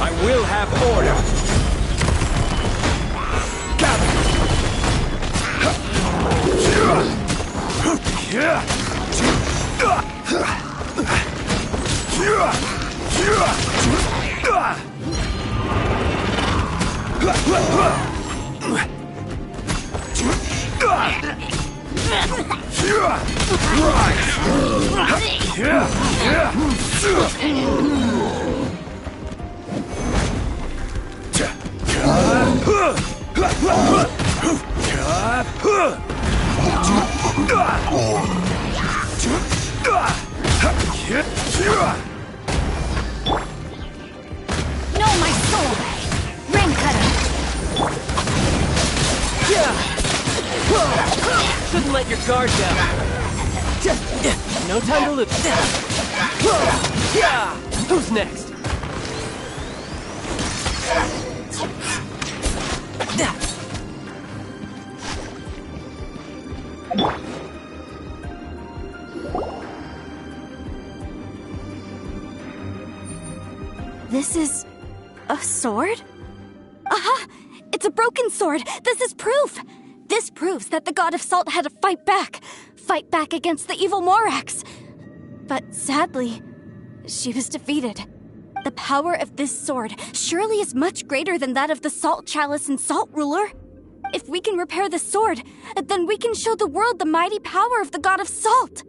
[SPEAKER 2] I will have order.
[SPEAKER 1] No, my soul! Rain cutter!
[SPEAKER 7] Shouldn't let your guard down. No time to lose. Who's next?
[SPEAKER 1] This is a sword? Aha! It's a broken sword! This is proof! This proves that the God of Salt had to fight back against the evil Morax. But sadly, she was defeated. The power of this sword surely is much greater than that of the Salt Chalice and Salt Ruler. If we can repair the sword, then we can show the world the mighty power of the God of Salt.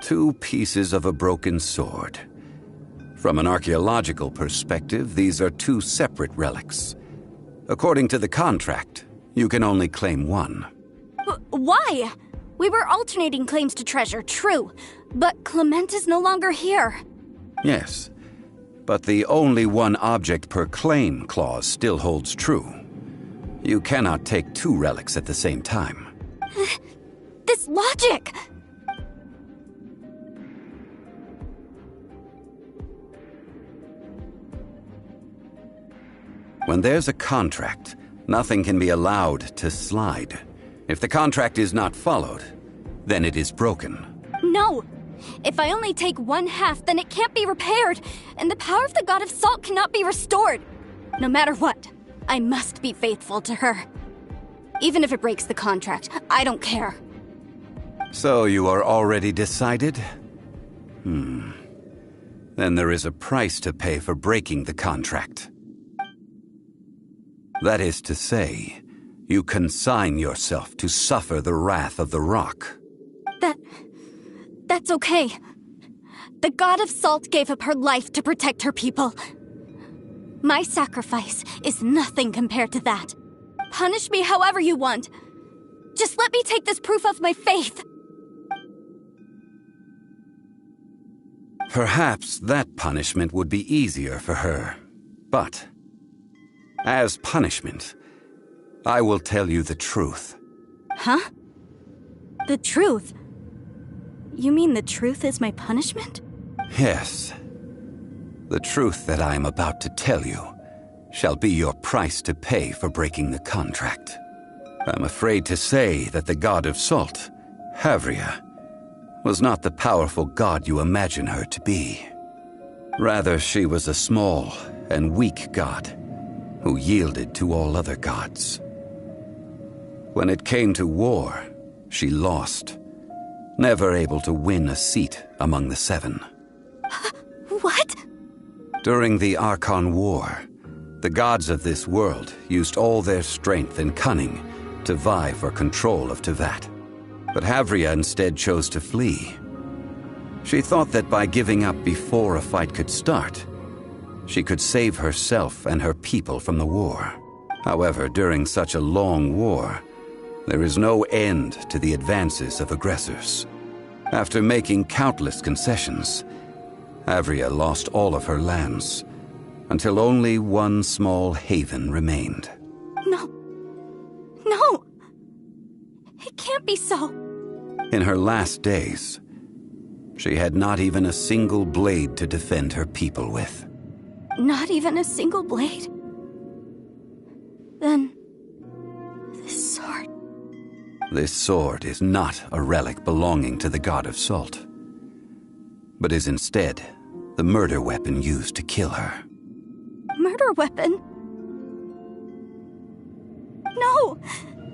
[SPEAKER 3] Two pieces of a broken sword. From an archaeological perspective, these are two separate relics. According to the contract, you can only claim one.
[SPEAKER 1] Why? We were alternating claims to treasure, true. But Clement is no longer here.
[SPEAKER 3] Yes, but the only one object per claim clause still holds true. You cannot take two relics at the same time.
[SPEAKER 1] This logic!
[SPEAKER 3] When there's a contract, nothing can be allowed to slide. If the contract is not followed, then it is broken.
[SPEAKER 1] No! If I only take one half, then it can't be repaired, and the power of the God of Salt cannot be restored. No matter what, I must be faithful to her. Even if it breaks the contract, I don't care.
[SPEAKER 3] So you are already decided? Then there is a price to pay for breaking the contract. That is to say, you consign yourself to suffer the wrath of the rock.
[SPEAKER 1] That's okay. The God of Salt gave up her life to protect her people. My sacrifice is nothing compared to that. Punish me however you want. Just let me take this proof of my faith.
[SPEAKER 3] Perhaps that punishment would be easier for her. But, as punishment, I will tell you the truth.
[SPEAKER 1] Huh? The truth? You mean the truth is my punishment?
[SPEAKER 3] Yes. The truth that I am about to tell you shall be your price to pay for breaking the contract. I'm afraid to say that the God of Salt, Havria, was not the powerful god you imagine her to be. Rather, she was a small and weak god who yielded to all other gods. When it came to war, she lost, never able to win a seat among the seven.
[SPEAKER 1] What?
[SPEAKER 3] During the Archon War, the gods of this world used all their strength and cunning to vie for control of Tevat. But Havria instead chose to flee. She thought that by giving up before a fight could start, she could save herself and her people from the war. However, during such a long war, there is no end to the advances of aggressors. After making countless concessions, Havria lost all of her lands, until only one small haven remained.
[SPEAKER 1] No. No! It can't be so.
[SPEAKER 3] In her last days, she had not even a single blade to defend her people with.
[SPEAKER 1] Not even a single blade? Then... this sword...
[SPEAKER 3] This sword is not a relic belonging to the god of salt, but is instead the murder weapon used to kill her.
[SPEAKER 1] Murder weapon? No!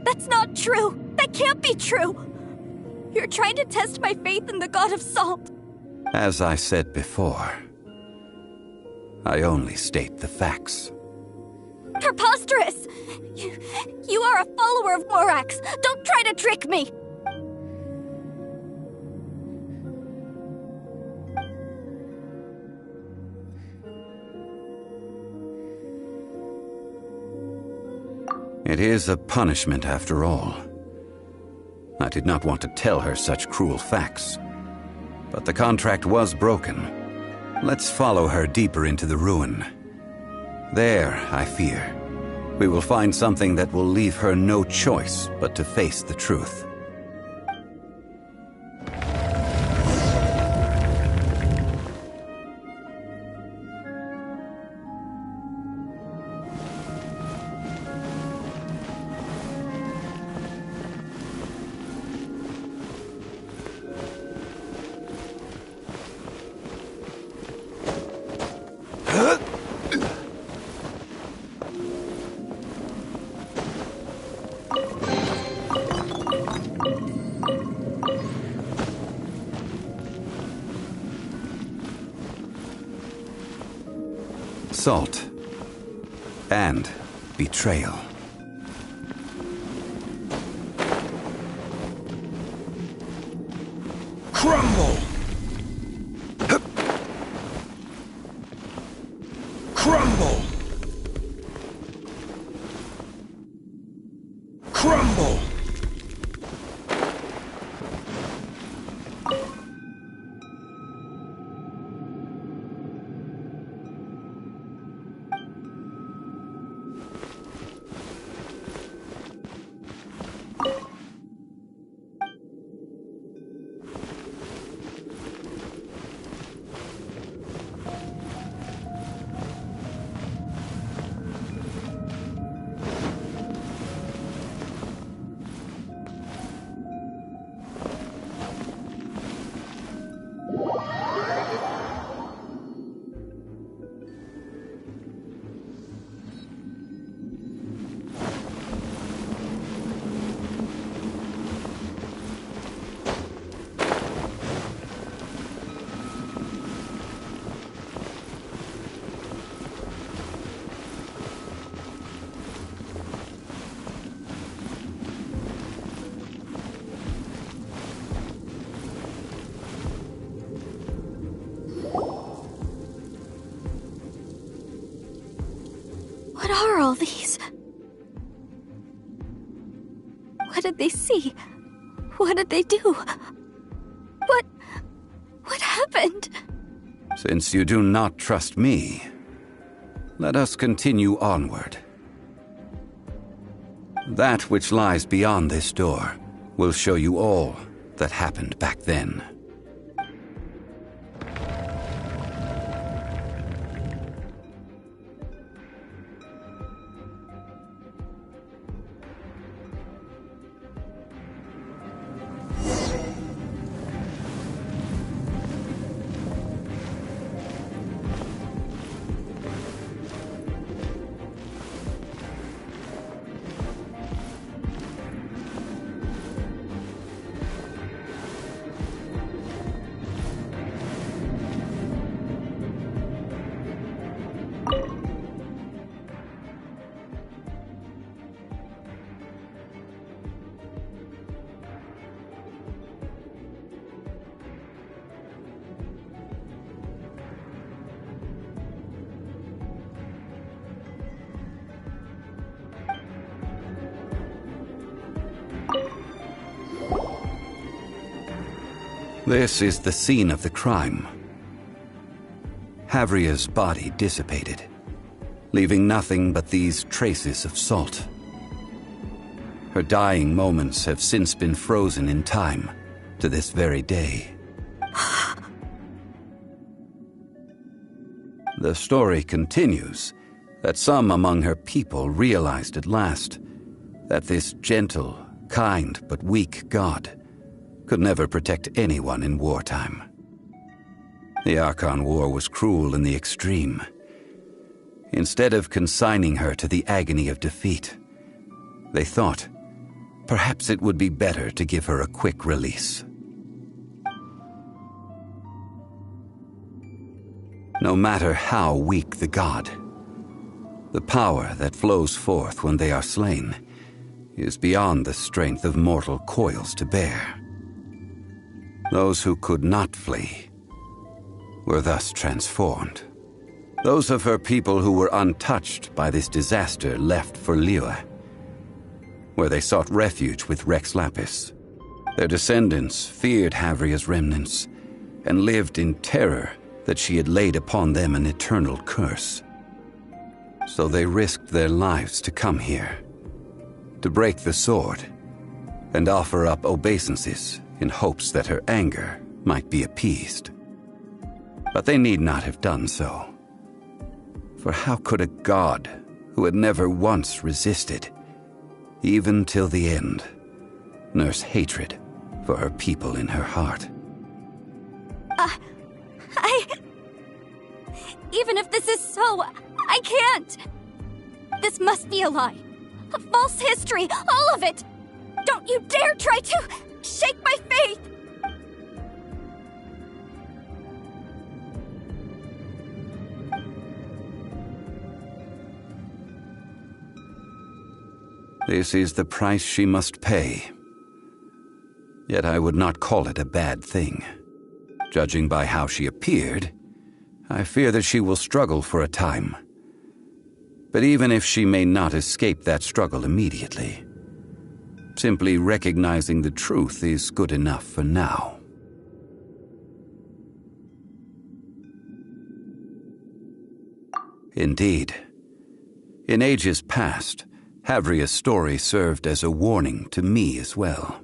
[SPEAKER 1] That's not true! That can't be true! You're trying to test my faith in the god of salt!
[SPEAKER 3] As I said before, I only state the facts.
[SPEAKER 1] Preposterous! You are a follower of Morax! Don't try to trick me!
[SPEAKER 3] It is a punishment after all. I did not want to tell her such cruel facts, but the contract was broken. Let's follow her deeper into the ruin. There, I fear, we will find something that will leave her no choice but to face the truth. Salt and betrayal.
[SPEAKER 5] Crumble! Crumble! Crumble!
[SPEAKER 1] What are all these? What did they see? What did they do? What happened?
[SPEAKER 3] Since you do not trust me, let us continue onward. That which lies beyond this door will show you all that happened back then. This is the scene of the crime. Havria's body dissipated, leaving nothing but these traces of salt. Her dying moments have since been frozen in time to this very day. The story continues that some among her people realized at last that this gentle, kind, but weak god could never protect anyone in wartime. The Archon War was cruel in the extreme. Instead of consigning her to the agony of defeat, they thought perhaps it would be better to give her a quick release. No matter how weak the god, the power that flows forth when they are slain is beyond the strength of mortal coils to bear. Those who could not flee were thus transformed. Those of her people who were untouched by this disaster left for Liyue, where they sought refuge with Rex Lapis. Their descendants feared Havria's remnants and lived in terror that she had laid upon them an eternal curse. So they risked their lives to come here, to break the sword and offer up obeisances in hopes that her anger might be appeased. But they need not have done so. For how could a god who had never once resisted, even till the end, nurse hatred for her people in her heart?
[SPEAKER 1] Even if this is so, I can't! This must be a lie. A false history, all of it! Don't you dare try to shake my faith!
[SPEAKER 3] This is the price she must pay. Yet I would not call it a bad thing. Judging by how she appeared, I fear that she will struggle for a time. But even if she may not escape that struggle immediately, simply recognizing the truth is good enough for now. Indeed, in ages past, Havria's story served as a warning to me as well.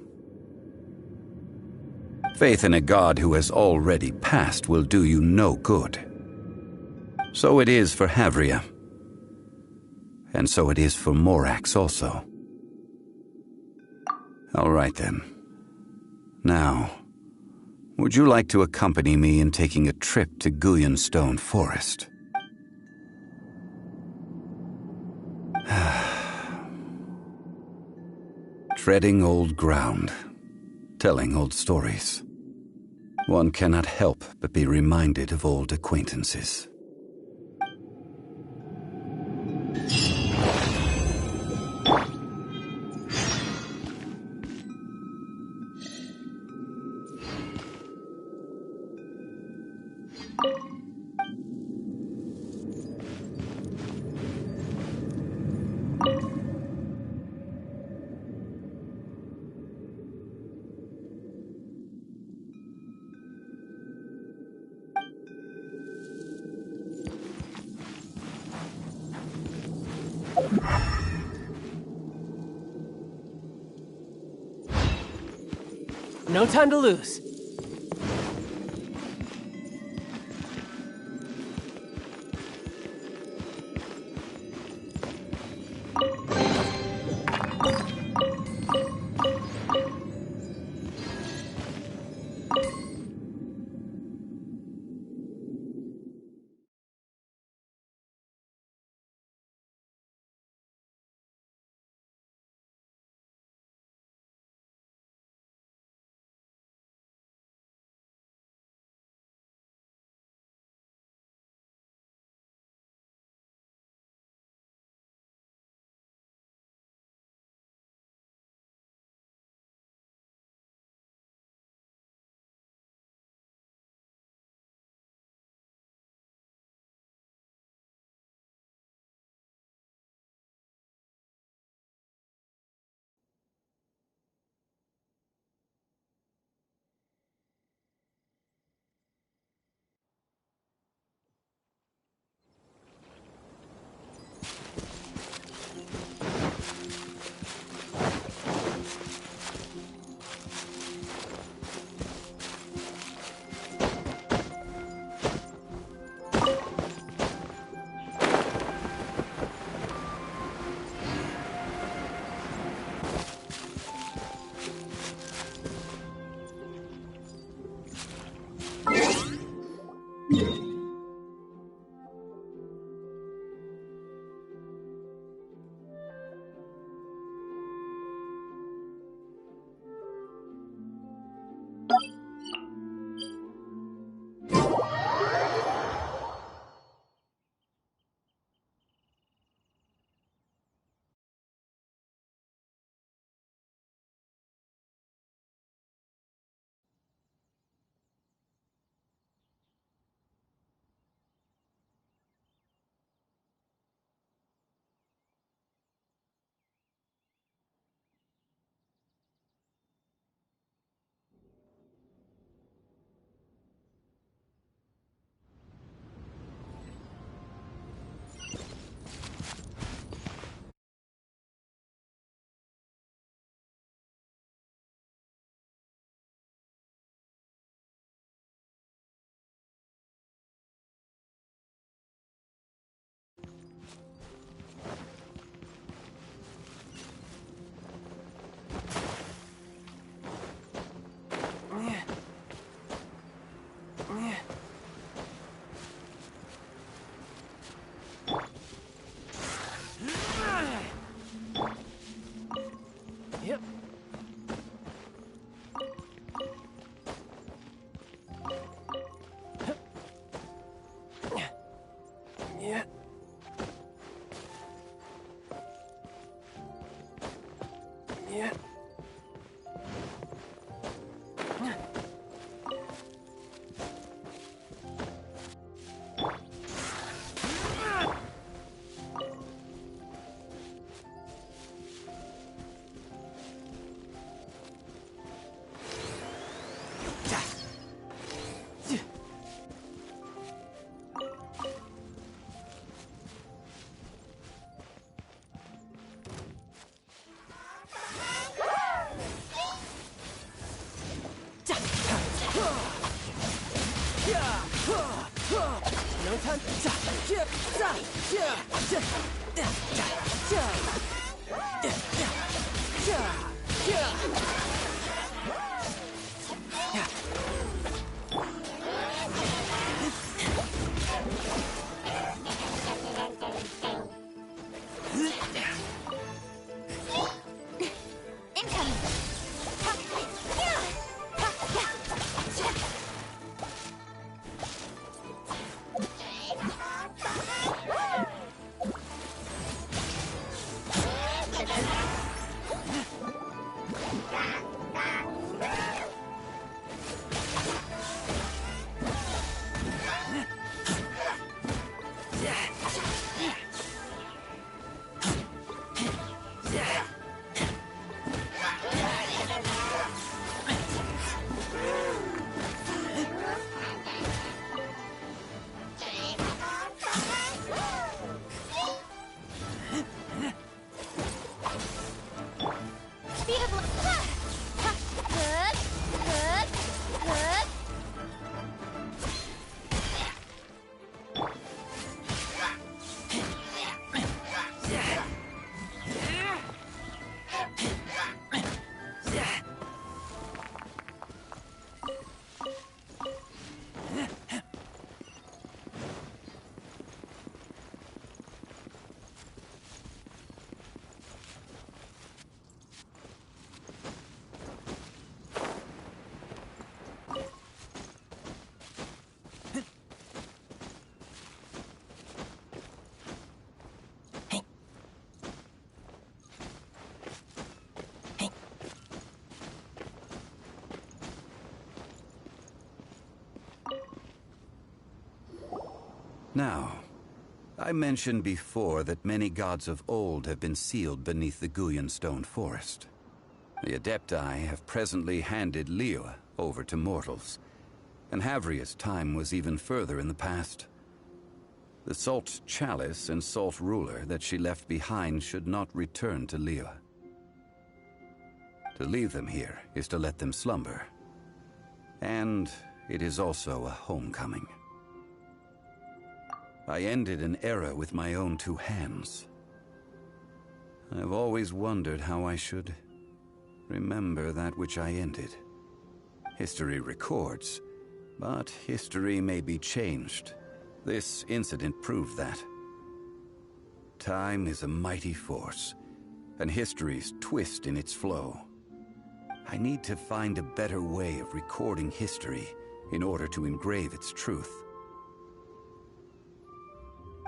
[SPEAKER 3] Faith in a god who has already passed will do you no good. So it is for Havria. And so it is for Morax also. All right then. Now, would you like to accompany me in taking a trip to Guyonstone Forest? Treading old ground, telling old stories. One cannot help but be reminded of old acquaintances.
[SPEAKER 7] No time to lose. Yeah. No time.
[SPEAKER 3] Now, I mentioned before that many gods of old have been sealed beneath the Guyan stone forest. The Adepti have presently handed Liyue over to mortals, and Havria's time was even further in the past. The Salt Chalice and Salt Ruler that she left behind should not return to Liyue. To leave them here is to let them slumber. And it is also a homecoming. I ended an era with my own two hands. I've always wondered how I should remember that which I ended. History records, but history may be changed. This incident proved that. Time is a mighty force, and history's twist in its flow. I need to find a better way of recording history in order to engrave its truth.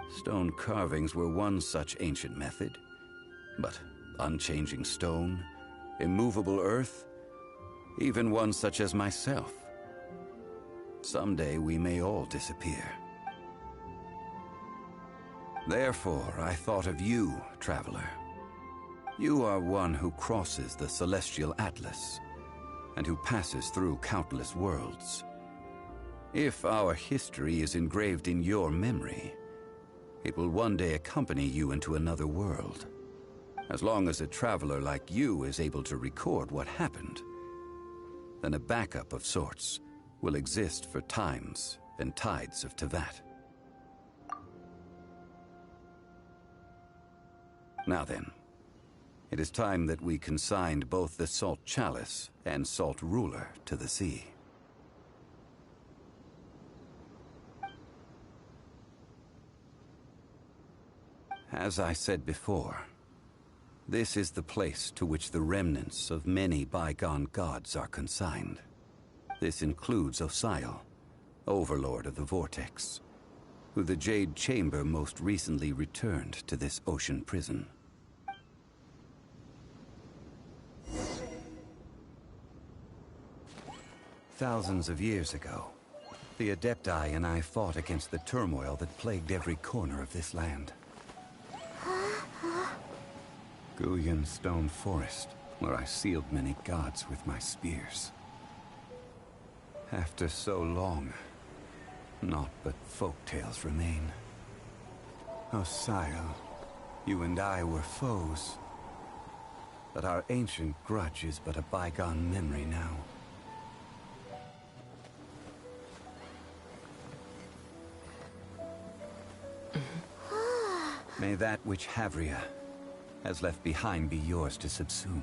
[SPEAKER 3] Stone carvings were one such ancient method, but unchanging stone, immovable earth, even one such as myself. Someday we may all disappear. Therefore, I thought of you, traveler. You are one who crosses the celestial atlas, and who passes through countless worlds. If our history is engraved in your memory, it will one day accompany you into another world. As long as a traveler like you is able to record what happened, then a backup of sorts will exist for times and tides of Teyvat. Now then, it is time that we consigned both the Salt Chalice and Salt Ruler to the sea. As I said before, this is the place to which the remnants of many bygone gods are consigned. This includes Osial, Overlord of the Vortex, who the Jade Chamber most recently returned to this ocean prison. Thousands of years ago, the Adepti and I fought against the turmoil that plagued every corner of this land. Guyan Stone Forest, where I sealed many gods with my spears. After so long, naught but folk tales remain. Osial, you and I were foes, but our ancient grudge is but a bygone memory now. May that which Havria has left behind be yours to subsume.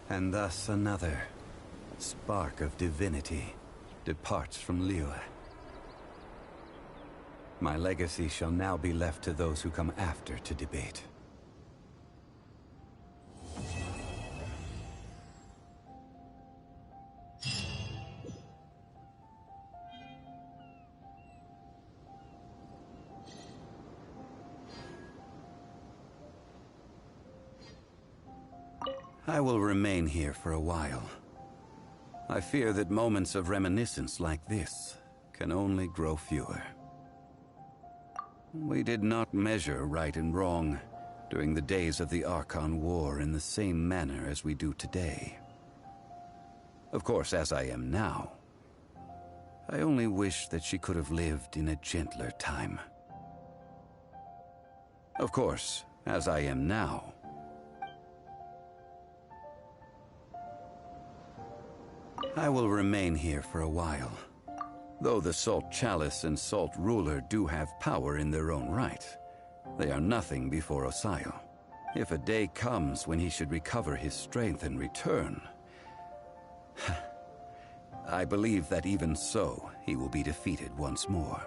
[SPEAKER 3] And thus another spark of divinity departs from Liyue. My legacy shall now be left to those who come after to debate. I will remain here for a while. I fear that moments of reminiscence like this can only grow fewer. We did not measure right and wrong during the days of the Archon War in the same manner as we do today. Of course, as I am now, I only wish that she could have lived in a gentler time. Of course, as I am now, I will remain here for a while. Though the Salt Chalice and Salt Ruler do have power in their own right, they are nothing before Osial. If a day comes when he should recover his strength and return, I believe that even so, he will be defeated once more.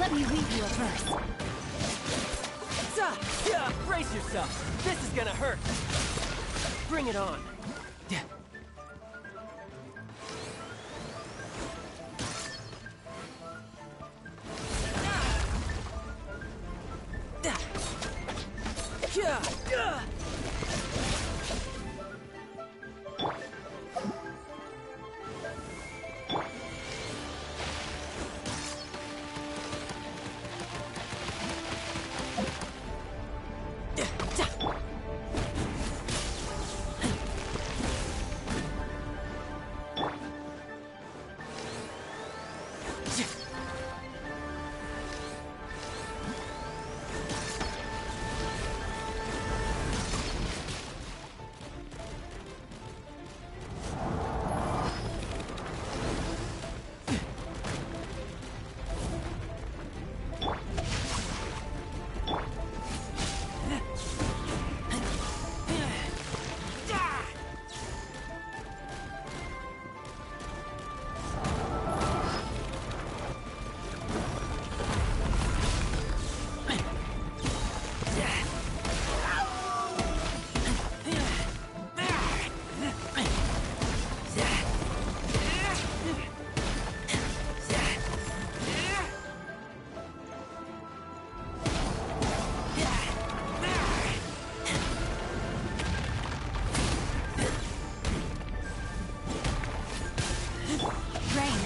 [SPEAKER 8] Let me weave you a verse.
[SPEAKER 7] Brace yourself. This is gonna hurt. Bring it on.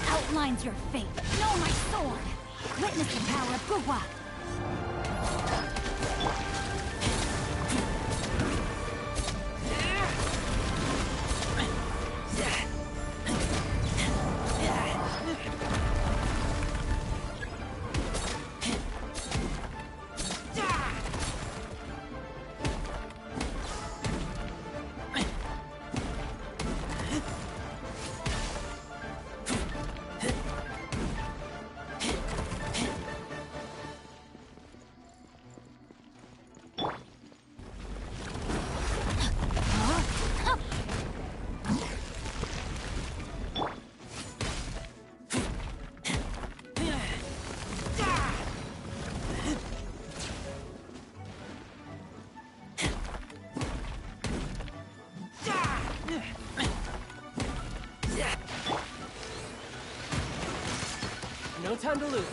[SPEAKER 8] Outlines your fate. Know my sword. Witness the power of Gugwa.
[SPEAKER 7] No time to lose.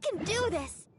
[SPEAKER 1] can do this!